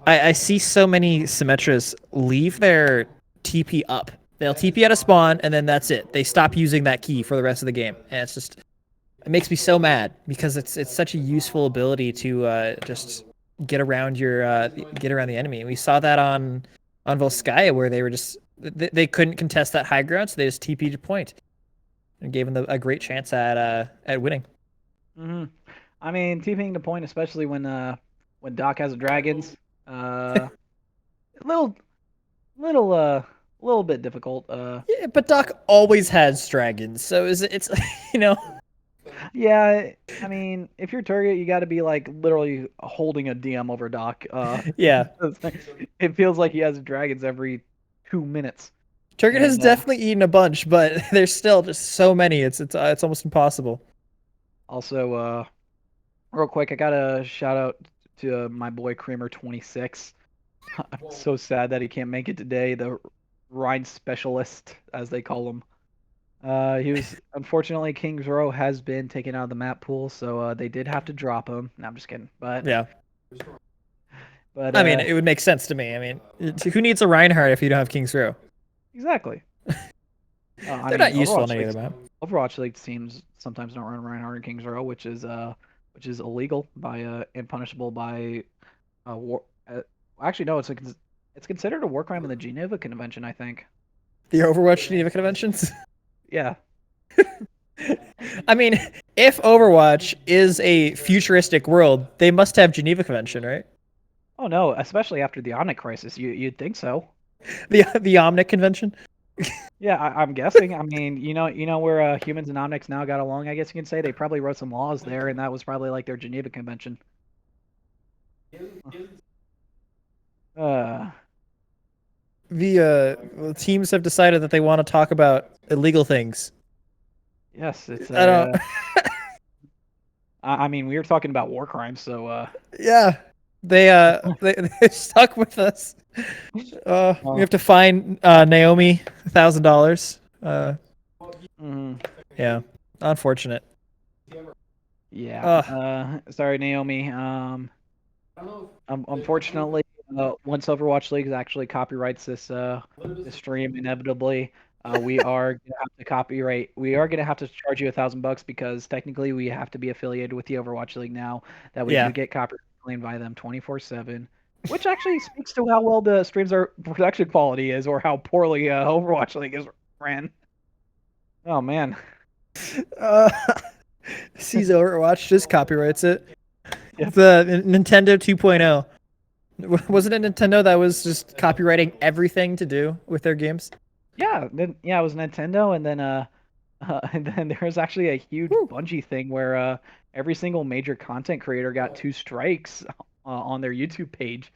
I see so many Symmetras leave their TP up. They'll TP at a spawn, and then that's it. They stop using that key for the rest of the game, and it makes me so mad because it's such a useful ability to just get around get around the enemy. We saw that on Volskaya where they were just they couldn't contest that high ground, so they just TP'd to point and gave them a great chance at winning. hmm I mean, TPing to point, especially when Doc has dragons, a little little bit difficult. Yeah, but Doc always has dragons, so it's you know. Yeah, I mean, if you're Target, you got to be like literally holding a DM over Doc. Yeah, It feels like he has dragons every 2 minutes. Turget has And definitely eaten a bunch, but there's still just so many. It's almost impossible. also, real quick, I got to shout out to my boy Kramer26. I'm so sad that he can't make it today. The Rhine specialist, as they call him. He was unfortunately King's Row has been taken out of the map pool, so they did have to drop him. No, I'm just kidding. Yeah, But I mean, it would make sense to me. I mean, who needs a Reinhardt if you don't have King's Row? exactly. They're not useful on any other map. Overwatch League teams sometimes don't run Reinhardt and King's Row, which is illegal by and punishable by war. Actually, no, it's considered a war crime in the Geneva Convention, I think. The Overwatch Geneva Conventions. Yeah. I mean, if Overwatch is a futuristic world, they must have Geneva Convention, right? Oh no, especially after the Omnic crisis, you'd think so. The Omnic Convention. Yeah, I'm guessing. I mean, where humans and Omnics now got along. I guess you can say they probably wrote some laws there, and that was probably like their Geneva Convention. Uh, The teams have decided that they want to talk about illegal things. yes, it's. I don't. I mean, we were talking about war crimes, so. Yeah, they stuck with us. We have to fine Naomi $1,000. Yeah, unfortunate. Yeah. Sorry, Naomi. Unfortunately, once Overwatch League actually copyrights this stream, inevitably, we are gonna have to copyright. We are gonna have to charge you $1,000 because technically we have to be affiliated with the Overwatch League now. That we Yeah. do get copyright claimed by them 24/7, which actually speaks to how well the streams are production quality is, or how poorly Overwatch League is ran. Oh man. Sees Overwatch just copyrights it. Yeah. The Nintendo 2.0. Wasn't it Nintendo that was just copyrighting everything to do with their games? Yeah, it was Nintendo, and then and then there was actually a huge Bungie thing where every single major content creator got 2 strikes on their YouTube page.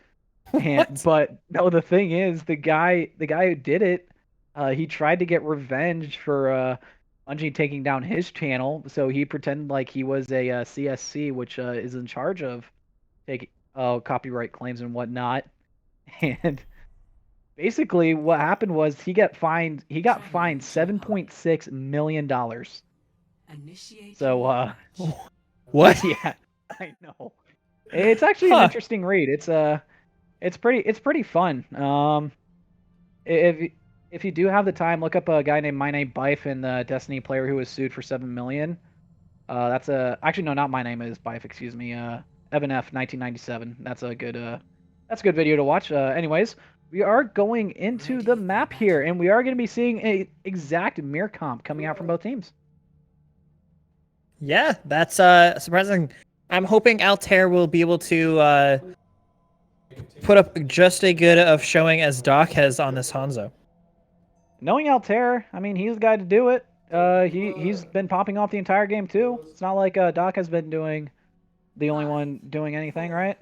But no, the thing is, the guy who did it, he tried to get revenge for Bungie taking down his channel, so he pretended like he was a CSC, which is in charge of taking copyright claims and whatnot. And basically, what happened was he got fined. He got fined $7.6 million. So, what? Yeah, I know. It's actually an interesting read. It's pretty fun. If you do have the time, look up a guy named My Name Bife and the Destiny player who was sued for $7 million. That's a actually no, not my name is Bife. Excuse me. Evan F 1997. That's a good video to watch. Anyways, we are going into the map here, and we are going to be seeing a exact mirror comp coming out from both teams. Yeah, that's surprising. I'm hoping Altair will be able to put up just as good of showing as Doc has on this Hanzo. Knowing Altair, I mean, he's the guy to do it. He's been popping off the entire game too. It's not like Doc has been doing the only one doing anything, right?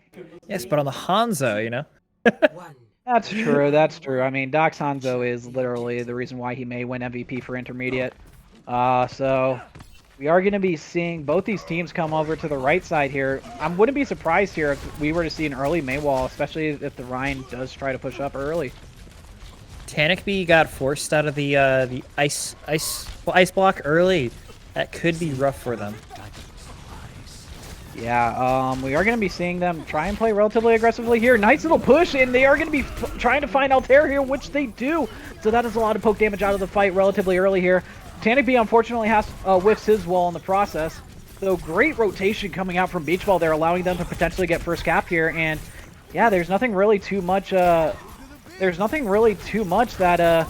Yes, but on the Hanzo, you know. That's true. That's true. I mean, Doc's Hanzo is literally the reason why he may win MVP for Intermediate. So we are going to be seeing both these teams come over to the right side here. I wouldn't be surprised here if we were to see an early Maywall, especially if the Rhine does try to push up early. Tanikby got forced out of the ice block early. That could be rough for them. Yeah, we are going to be seeing them try and play relatively aggressively here. Nice little push, and they are going to be trying to find Altair here, which they do. So that is a lot of poke damage out of the fight relatively early here. Tanikby unfortunately has whiffs his wall in the process. So great rotation coming out from Beach Ball there, allowing them to potentially get first cap here. And yeah, there's nothing really too much. There's nothing really too much that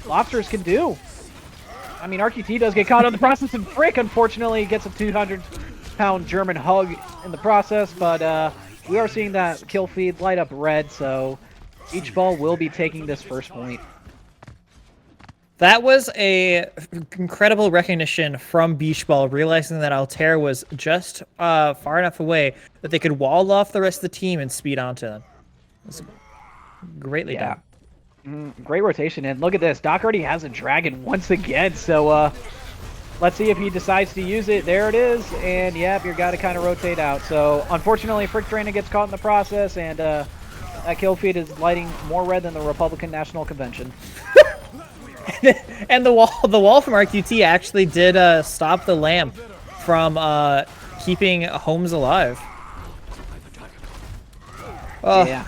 Lobsters can do. I mean, RQT does get caught in the process, and Frick unfortunately gets a 200-pound German hug in the process. But we are seeing that kill feed light up red, so Beach Ball will be taking this first point. That was a incredible recognition from Beach Ball, realizing that Altair was just far enough away that they could wall off the rest of the team and speed onto them. It was greatly done. Great rotation, and look at this. Doc already has a dragon once again, so let's see if he decides to use it. There it is, and yep, you got to kind of rotate out. So unfortunately, Frick Drainer gets caught in the process, and that kill feed is lighting more red than the Republican National Convention. And the wall from RQT actually did stop the lamp from keeping Holmes alive. Oh, Yeah.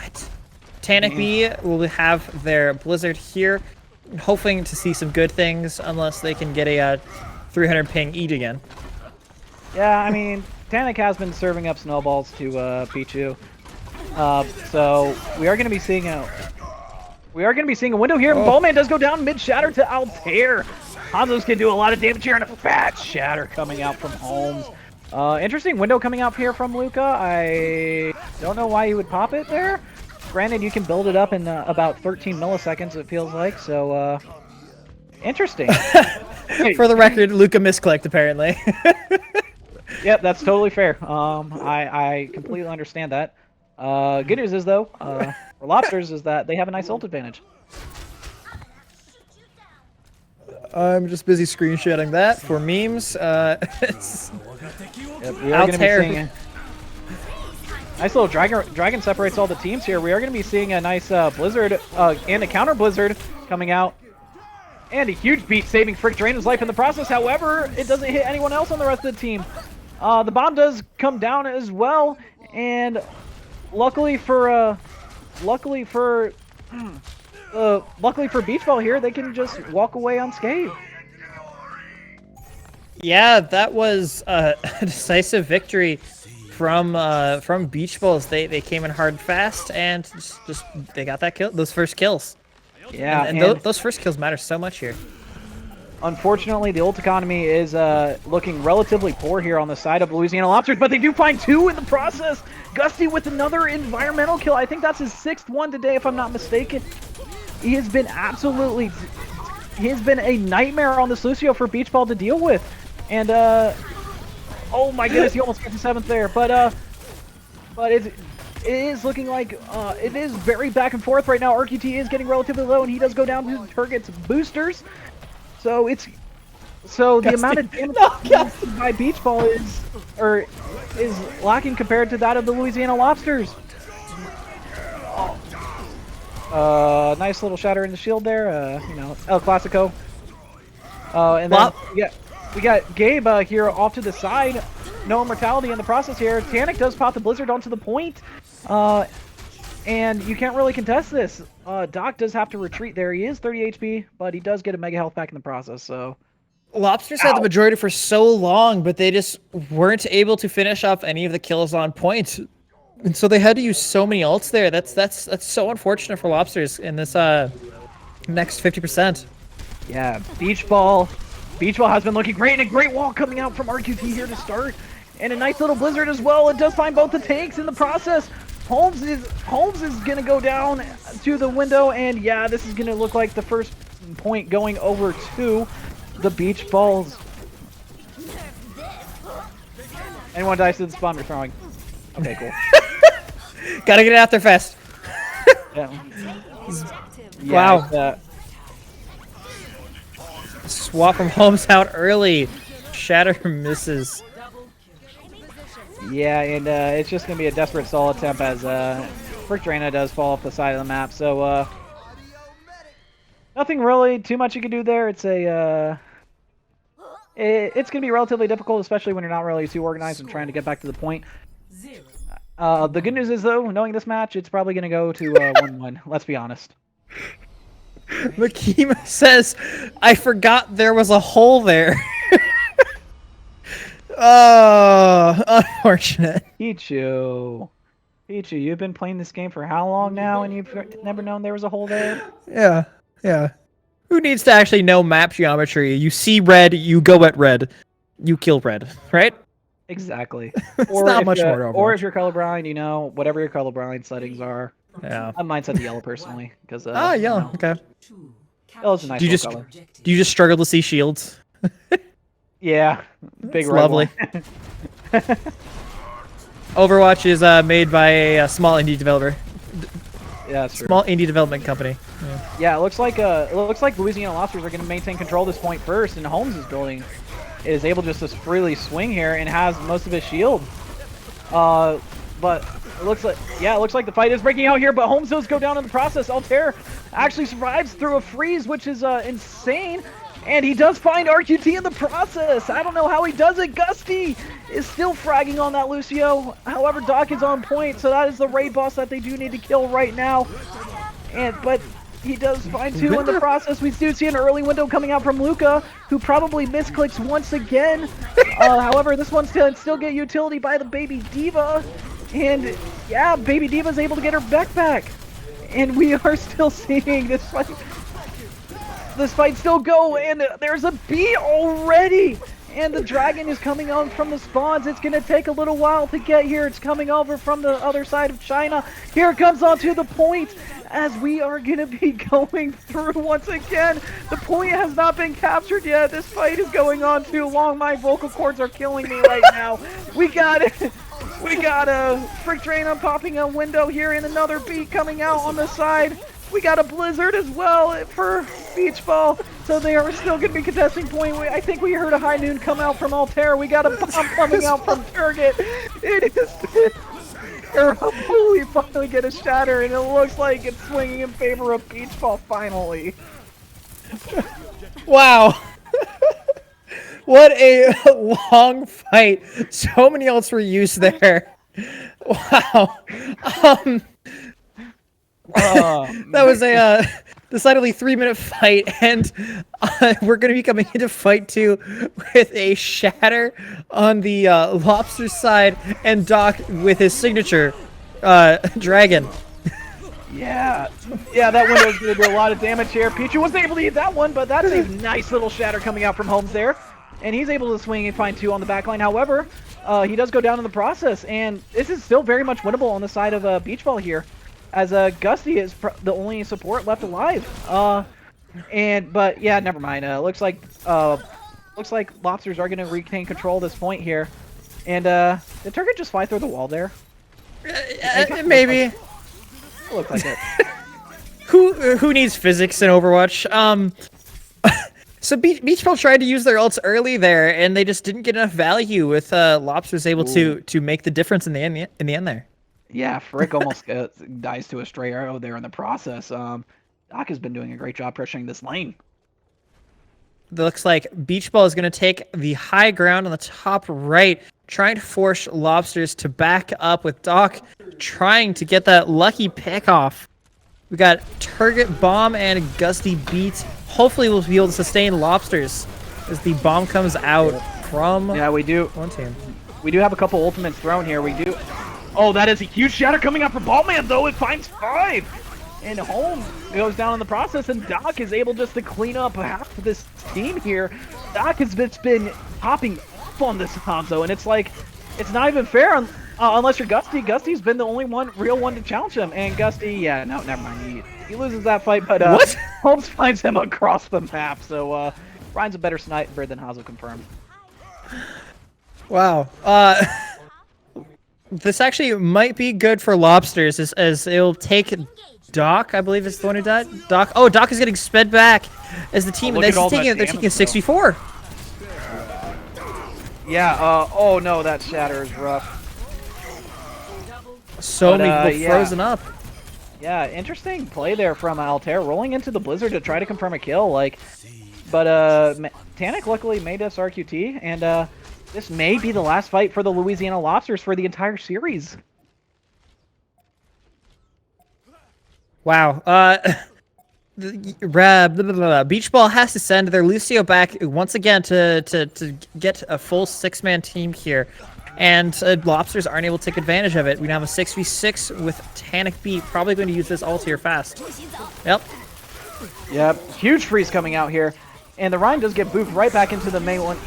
Tanikby will have their Blizzard here, hoping to see some good things, unless they can get a 300 ping eat again. Yeah, I mean, Tanik has been serving up snowballs to Pichu. So we are going to be seeing a window here. Oh. Ballman does go down mid shatter to Altair. Hanzos can do a lot of damage here, and a fat shatter coming out from Holmes. Interesting window coming out here from Luca. I don't know why he would pop it there. Granted, you can build it up in about 13 milliseconds, it feels like, so interesting. For the record, Luca misclicked, apparently. Yep, that's totally fair. I completely understand that. Good news is, though, for Lobsters is that they have a nice ult advantage. I'm just busy screenshotting that for memes. Yep, we are going to be seeing a nice little dragon separates all the teams here. We are going to be seeing a nice Blizzard and a counter Blizzard coming out. And a huge beat saving Frick Drain's life in the process. However, it doesn't hit anyone else on the rest of the team. The bomb does come down as well. And luckily for Beach Ball here, they can just walk away unscathed. Yeah, that was a decisive victory from Beach Balls. They came in hard fast and just they got that kill, those first kills. Yeah, and those first kills matter so much here. Unfortunately, the ult economy is looking relatively poor here on the side of Louisiana Lobsters, but they do find two in the process. Gusty with another environmental kill. I think that's his 6th one today, if I'm not mistaken. He has been a nightmare on this Lucio for Beach Ball to deal with. And, oh my goodness, he almost got the 7th there. But it is looking like it is very back and forth right now. RQT is getting relatively low, and he does go down to Turget's boosters. So the amount of damage by Beach Ball is lacking compared to that of the Louisiana Lobsters. Nice little shatter in the shield there. You know, El Clasico. And then we got Gabe here off to the side. No immortality in the process here. Tanik does pop the Blizzard onto the point. And you can't really contest this. Doc does have to retreat there. He is 30 HP, but he does get a mega health back in the process, so Lobsters had the majority for so long, but they just weren't able to finish off any of the kills on point. And so they had to use so many ults there. That's so unfortunate for Lobsters in this next 50%. Yeah, Beach Ball. Beach Ball has been looking great, and a great wall coming out from RQT here to start. And a nice little blizzard as well. It does find both the tanks in the process. Holmes is gonna go down to the window, and yeah, this is gonna look like the first point going over to the Beach Balls. Anyone dies to the spawn we're throwing. Okay, cool. Gotta get it out there fast. Yeah. Wow. Swap from Holmes out early. Shatter misses. Yeah, and it's just going to be a desperate stall attempt as Frick Drana does fall off the side of the map. So, nothing really too much you can do there. It's a it's going to be relatively difficult, especially when you're not really too organized and trying to get back to the point. The good news is, though, knowing this match, it's probably going to go to 1-1. Let's be honest. Makima says, I forgot there was a hole there. Oh, unfortunate. Pichu, you've been playing this game for how long now, and you've never known there was a hole there? Yeah. Who needs to actually know map geometry? You see red, you go at red. You kill red, right? Exactly. It's not much more to or if you're colorblind, you know, whatever your colorblind settings are. Yeah. I mine set to yellow personally, because yellow. you know, Okay. yellow's a nice little color. Do you just struggle to see shields? Yeah, big It's red lovely. one. Overwatch is made by a small indie developer. Yeah, that's true. Small indie development company. Yeah, it looks like Louisiana Lobsters are going to maintain control this point first, and Holmes' building is able just to freely swing here and has most of his shield. But it looks like the fight is breaking out here, but Holmes does go down in the process. Altair actually survives through a freeze, which is insane. And he does find RQT in the process. I don't know how he does it. Gusty is still fragging on that Lucio. However, Doc is on point, so that is the raid boss that they do need to kill right now. But he does find two in the process. We do see an early window coming out from Luca, who probably misclicks once again. However, this one still get utility by the Baby Diva. And yeah, Baby Diva's able to get her back. And we are still seeing this fight still go, and there's a B already, and the dragon is coming on from the spawns. It's going to take a little while to get here. It's coming over from the other side of China. Here it comes onto the point as we are going to be going through once again. The point has not been captured yet. This fight is going on too long. My vocal cords are killing me right now. We got it. We got a Frick Drana popping a window here, and another beat coming out on the side. We got a blizzard as well for Beach Ball, so they are still going to be contesting point. I think we heard a high noon come out from Altair. We got a bomb coming out from Turget. It is terrible. We finally get a shatter, and it looks like it's swinging in favor of Beach Ball finally. Wow. What a long fight. So many ults were used there. Wow. That was a decidedly 3-minute fight, and we're going to be coming into fight 2 with a shatter on the Lobster side, and Doc with his signature dragon. Yeah, that window's going to do a lot of damage here. Pichu wasn't able to eat that one, but that's a nice little shatter coming out from Holmes there, and he's able to swing and find 2 on the back line. However, he does go down in the process, and this is still very much winnable on the side of Beach Ball here, as Gusty is the only support left alive. But yeah, never mind. Looks like Lobsters are gonna retain control at this point here. And did Turget just fly through the wall there? Maybe. It looked like it. Who needs physics in Overwatch? So Beach Ball tried to use their ults early there, and they just didn't get enough value with Lobsters able to make the difference in the end there. Yeah, Frick almost dies to a stray arrow there in the process. Doc has been doing a great job pressuring this lane. It looks like Beach Ball is going to take the high ground on the top right, trying to force Lobsters to back up, with Doc trying to get that lucky pick off. We got Turget Bomb and Gusty Beats. Hopefully we'll be able to sustain Lobsters. as the bomb comes out from Yeah, we do. one team. We do have a couple ultimates thrown here. We do. Oh, that is a huge shatter coming out from Ballman, though. It finds 5. And Holmes goes down in the process, and Doc is able just to clean up half of this team here. Doc has just been popping up on this Hanzo, and it's like, it's not even fair unless you're Gusty. Gusty's been the only real one to challenge him, and Gusty, yeah, no, never mind. He loses that fight, but What? Holmes finds him across the map, so Ryan's a better sniper than Hanzo confirmed. Wow. This actually might be good for Lobsters, as it'll take Doc, I believe is the one who died. Doc. Oh, Doc is getting sped back as the team. Oh, They're look at all that taking damage, 64. Yeah. Oh no, that shatter is rough. So But, many people yeah. frozen up. Yeah, interesting play there from Altair, rolling into the Blizzard to try to confirm a kill. But Tanic luckily made us RQT, and this may be the last fight for the Louisiana Lobsters for the entire series. Wow. Beach Ball has to send their Lucio back once again to get a full 6-man team here. And Lobsters aren't able to take advantage of it. We now have a 6v6 with Tanic B probably going to use this ult here fast. Yep. Yep, huge freeze coming out here. And the Rhine does get booped right back into the main one.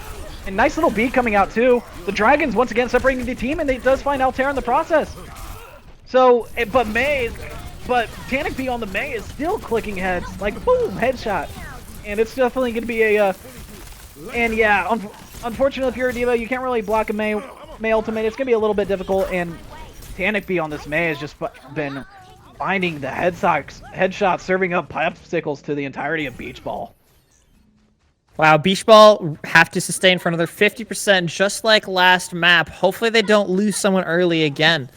And nice little beat coming out too. The Dragons once again separating the team, and they does find Altair in the process. So, but Tanic B on the May is still clicking heads, like boom, headshot. And it's definitely going to be a, and yeah, unfortunately if you're a diva, you can't really block a May ultimate. It's going to be a little bit difficult, and Tanic B on this May has just been finding the headshots, serving up popsicles to the entirety of Beach Ball. Wow, Beach Ball have to sustain for another 50%, just like last map. Hopefully they don't lose someone early again.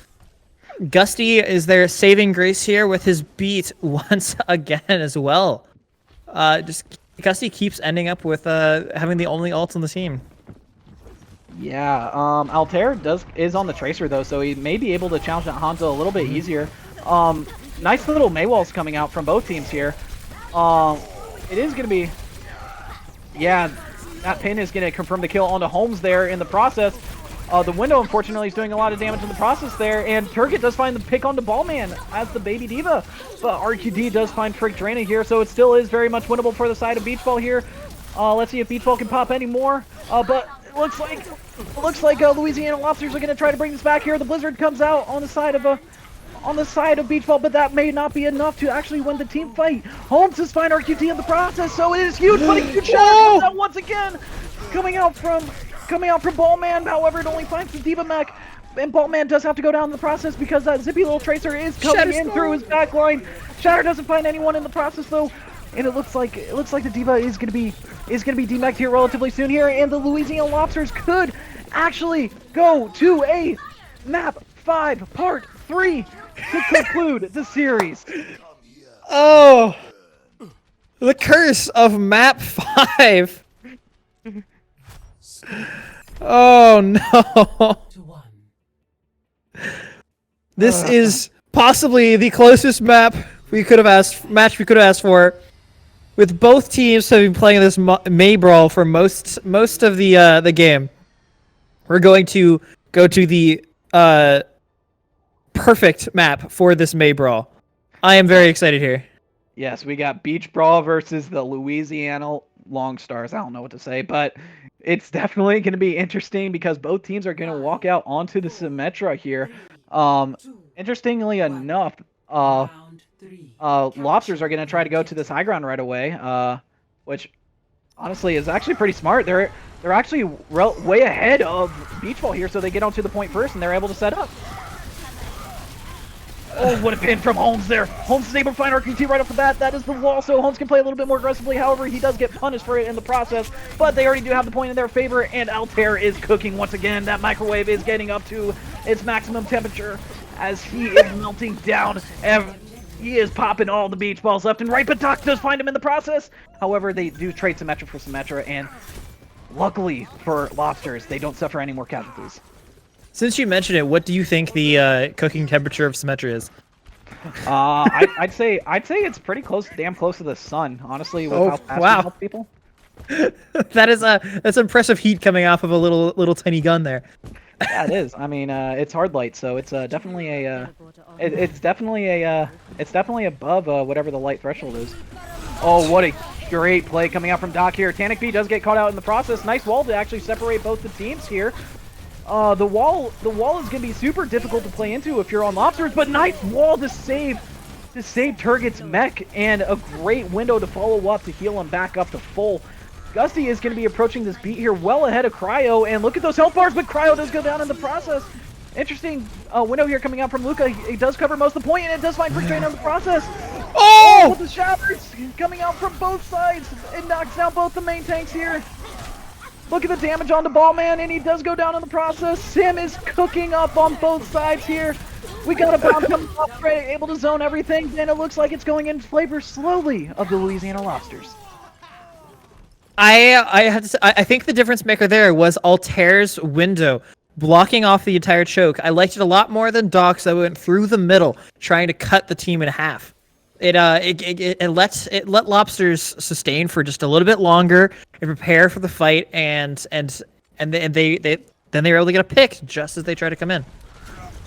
Gusty is their saving grace here with his beat once again as well. Gusty keeps ending up with having the only ult on the team. Yeah, Altair is on the Tracer though, so he may be able to challenge that Hanzo a little bit easier. Nice little Maywalls coming out from both teams here. It is gonna be, yeah, that pin is gonna confirm the kill onto Holmes there in the process. The window, unfortunately, is doing a lot of damage in the process there, and Turget does find the pick onto Ballman as the Baby Diva, but RQD does find Frick Drana here, so it still is very much winnable for the side of Beach Ball here. Let's see if Beach Ball can pop any more, but it looks like Louisiana Lobsters are going to try to bring this back here. The Blizzard comes out on the side of Beach Ball, but that may not be enough to actually win the team fight. Holmes does find RQT in the process, so it is huge, but a huge shot comes out once again, coming out from Ballman. However, it only finds the Diva mech, and Ballman does have to go down in the process because that zippy little Tracer is coming in through his back line. Shatter doesn't find anyone in the process though, and it looks like the Diva is gonna be demeched here relatively soon here, and the Louisiana Lobsters could actually go to a map 5 part 3 to conclude the series. Oh, the curse of map 5. Oh no. This is possibly the closest match we could have asked for, with both teams having been playing this May Brawl for most of the game. We're going to go to the perfect map for this May Brawl. I am very excited here. Yes, we got Beach Brawl versus the Louisiana Long Stars. I don't know what to say, but it's definitely going to be interesting because both teams are going to walk out onto the Symmetra here. Interestingly enough, Lobsters are going to try to go to this high ground right away, which honestly is actually pretty smart. They're actually way ahead of Beach Ball here, so they get onto the point first and they're able to set up. Oh, what a pin from Holmes there. Holmes is able to find RQT right off the bat. That is the wall, so Holmes can play a little bit more aggressively. However, he does get punished for it in the process, but they already do have the point in their favor, and Altair is cooking once again. That microwave is getting up to its maximum temperature as he is melting down. He is popping all the beach balls left and right, but Doc does find him in the process. However, they do trade Symmetra for Symmetra, and luckily for Lobsters, they don't suffer any more casualties. Since you mentioned it, what do you think the cooking temperature of Symmetra is? I'd say it's pretty close, damn close to the sun, honestly, with how fast we help people. That's impressive heat coming off of a little tiny gun there. Yeah, it is. I mean, it's hard light, so it's definitely a it's definitely it's definitely above whatever the light threshold is. Oh, what a great play coming out from Doc here. Tanic B does get caught out in the process. Nice wall to actually separate both the teams here. The wall is gonna be super difficult to play into if you're on Lobsters, but nice wall to save Turgid's mech, and a great window to follow up to heal him back up to full. Gusty is going to be approaching this beat here well ahead of Cryo, and look at those health bars, but Cryo does go down in the process. Interesting window here coming out from Luca. He does cover most of the point, and it does find Freak Drain in the process. Oh! With the shatters coming out from both sides. It knocks down both the main tanks here. Look at the damage on the Ballman, and he does go down in the process. Sim is cooking up on both sides here. We got a bomb coming off, able to zone everything, and it looks like it's going in favor slowly of the Louisiana Lobsters. I have to say, I think the difference maker there was Altair's window blocking off the entire choke. I liked it a lot more than Doc's that went through the middle, trying to cut the team in half. It let Lobsters sustain for just a little bit longer and prepare for the fight, and then they were able to get a pick just as they try to come in.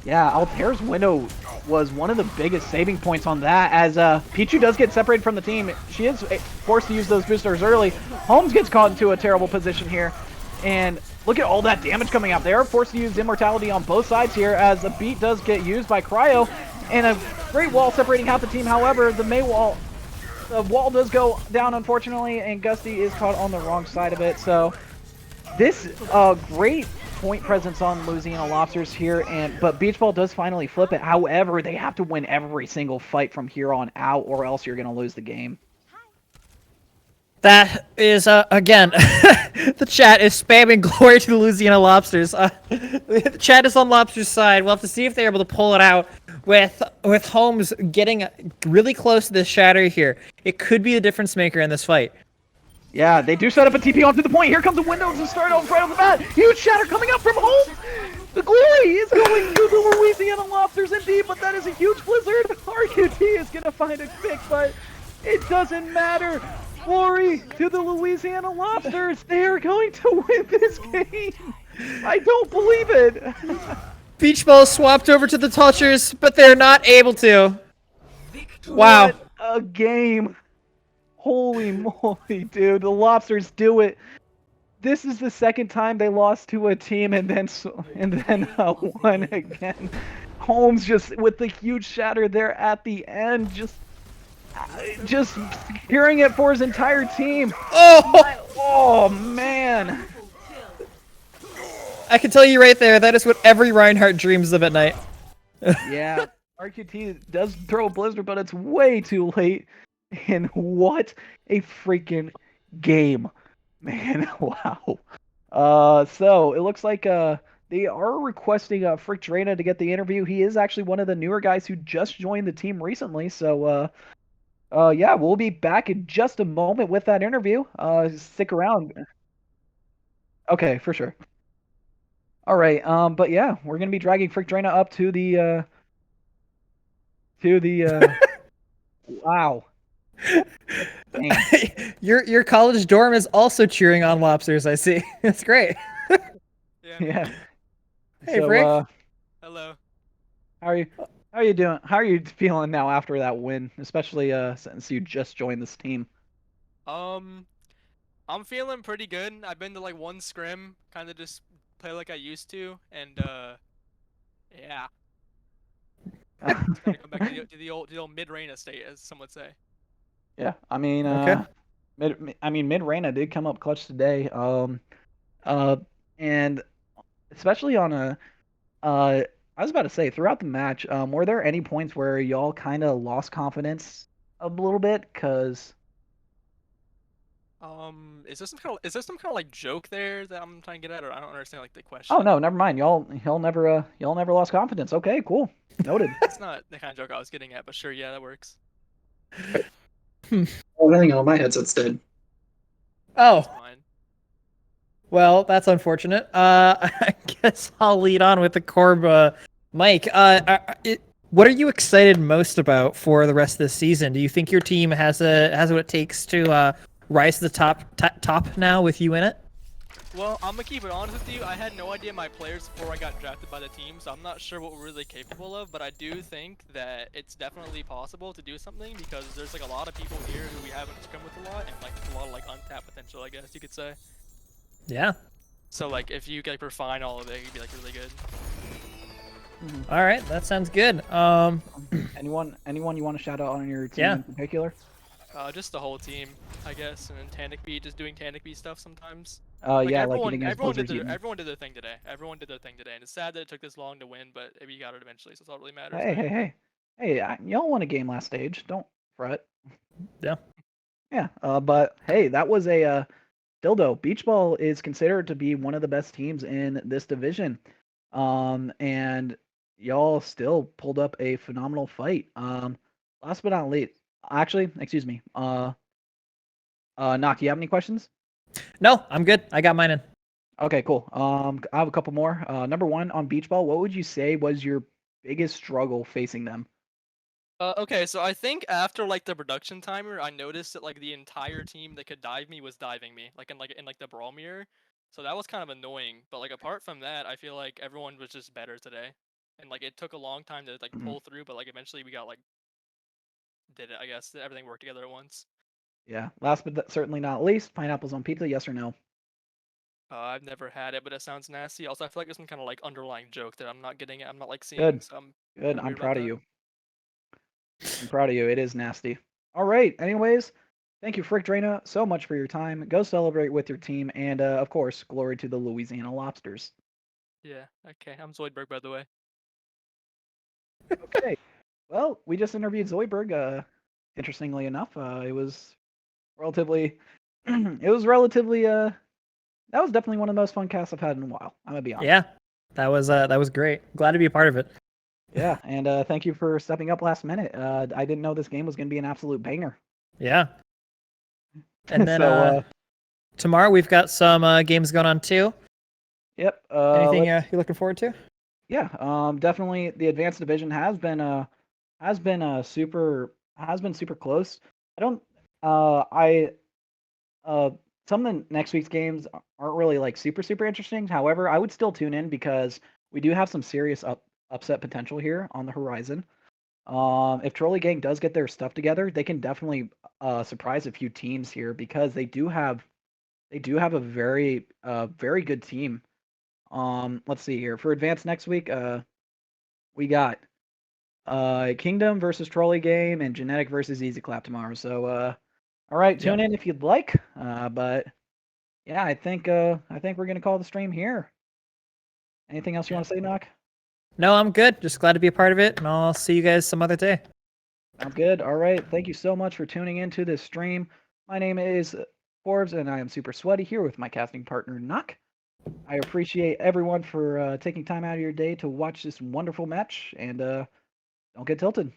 Yeah, Altair's window was one of the biggest saving points on that, as Pichu does get separated from the team. She is forced to use those boosters early. Holmes gets caught into a terrible position here, and look at all that damage coming out. They are forced to use Immortality on both sides here, as the beat does get used by Cryo, and a great wall separating half the team. However, the wall does go down, unfortunately, and Gusty is caught on the wrong side of it. So this great point presence on Louisiana Lobsters here, but Beach Ball does finally flip it. However, they have to win every single fight from here on out, or else you're going to lose the game. That is, again, the chat is spamming glory to the Louisiana Lobsters. The chat is on Lobsters' side. We'll have to see if they're able to pull it out with Holmes getting really close to this shatter here. It could be the difference maker in this fight. Yeah, they do set up a TP onto the point. Here comes the windows to start off right on the bat. Huge shatter coming up from Holmes. The glory is going to the Louisiana Lobsters indeed, but that is a huge blizzard. RQT is going to find a pick, but it doesn't matter. Glory to the Louisiana Lobsters. They are going to win this game. I don't believe it. Beach Ball swapped over to the Touchers, but they're not able to. Wow. What a game. Holy moly, dude. The Lobsters do it. This is the second time they lost to a team and then won again. Holmes just with the huge shatter there at the end, just securing it for his entire team. Oh man. I can tell you right there, that is what every Reinhardt dreams of at night. Yeah, RQT does throw a blizzard, but it's way too late. And what a freaking game, man. Wow. So it looks like they are requesting Frick Drana to get the interview. He is actually one of the newer guys who just joined the team recently. So yeah, we'll be back in just a moment with that interview. Stick around. Okay, for sure. All right. But yeah, we're gonna be dragging Frick Drana up to the wow. Your college dorm is also cheering on Lobsters, I see. That's great. Yeah. Hey, Frick. Hello. How are you doing? How are you feeling now after that win, especially since you just joined this team? I'm feeling pretty good. I've been to like one scrim, kind of just play like I used to, and yeah. It's gonna go back to the old mid-Reyna state, as some would say. Yeah, I mean, Okay. Mid Reyna did come up clutch today. And especially on I was about to say throughout the match, were there any points where y'all kind of lost confidence a little bit? Cause Is there some kind of like joke there that I'm trying to get at, or I don't understand like the question? oh no, never mind. Y'all never lost confidence. Okay, cool, noted. That's not the kind of joke I was getting at, but sure, yeah, that works. Oh, hang on, my headset's dead. Oh, Fine. well, that's unfortunate. I guess I'll lead on with the Corb Mike. What are you excited most about for the rest of the season? Do you think your team has what it takes to rise to the top now with you in it? Well, I'm gonna keep it honest with you. I had no idea my players before I got drafted by the team, so I'm not sure what we're really capable of. But I do think that it's definitely possible to do something because there's like a lot of people here who we haven't scrimmed with a lot, and like a lot of like untapped potential, I guess you could say. Yeah. So like if you like refine all of it, you'd be like really good. All right, that sounds good. Anyone you want to shout out on your team Yeah. in particular? Just the whole team, I guess, and then Tanic just doing Tanic stuff sometimes. Yeah, like everyone, eating his everyone did Blizzard's their, eaten. everyone did their thing today. Everyone did their thing today, and it's sad that it took this long to win, but we got it eventually, so it's all that really matters. Hey, y'all won a game last stage. Don't fret. Yeah. Yeah, but hey, that was a dildo. Beach Ball is considered to be one of the best teams in this division. And y'all still pulled up a phenomenal fight. Last but not least, actually, excuse me. Knock, you have any questions? No, I'm good. I got mine in. Okay, cool. I have a couple more. Number one, on beach ball, what would you say was your biggest struggle facing them? Okay, so I think after like the production timer, I noticed that like the entire team that could dive me was diving me, like in the brawl mirror. So that was kind of annoying. But like apart from that, I feel like everyone was just better today, and like it took a long time to like pull through, but like eventually we got like did it. I guess everything worked together at once. Yeah. Last but certainly not least, pineapples on pizza, yes or no? I've never had it, but it sounds nasty. Also, I feel like there's some kind of like underlying joke that I'm not getting. I'm not like seeing, Good. so I'm Good. kind of I'm weird about proud of that. you. I'm proud of you. It is nasty. All right. Anyways, thank you, Frick Drana, so much for your time. Go celebrate with your team, and of course, glory to the Louisiana Lobsters. Yeah. Okay. I'm Zoidberg, by the way. Okay. Well, we just interviewed Zoidberg. Interestingly enough, it was relatively, it was relatively, that was definitely one of the most fun casts I've had in a while. I'm gonna be honest. Yeah, that was great. Glad to be a part of it. Yeah, and thank you for stepping up last minute. I didn't know this game was gonna be an absolute banger. Yeah. And then So, tomorrow we've got some games going on too. yep. Anything you're looking forward to? Yeah, definitely the advanced division has been super close. I don't I some of the next week's games aren't really like super interesting. However, I would still tune in because we do have some serious upset potential here on the horizon. If Trolley Gang does get their stuff together, they can definitely surprise a few teams here because they do have a very good team. Let's see here. For advanced next week, we got Kingdom versus Trolley Game and Genetic versus Easy Clap tomorrow. So all right, tune in if you'd like. But yeah, I think we're gonna call the stream here. Anything else you want to say, Knock? No, I'm good. Just glad to be a part of it, and I'll see you guys some other day. Sounds good. All right. Thank you so much for tuning into this stream. My name is Forbes, and I am super sweaty here with my casting partner, Knock. I appreciate everyone for taking time out of your day to watch this wonderful match, and don't get tilted.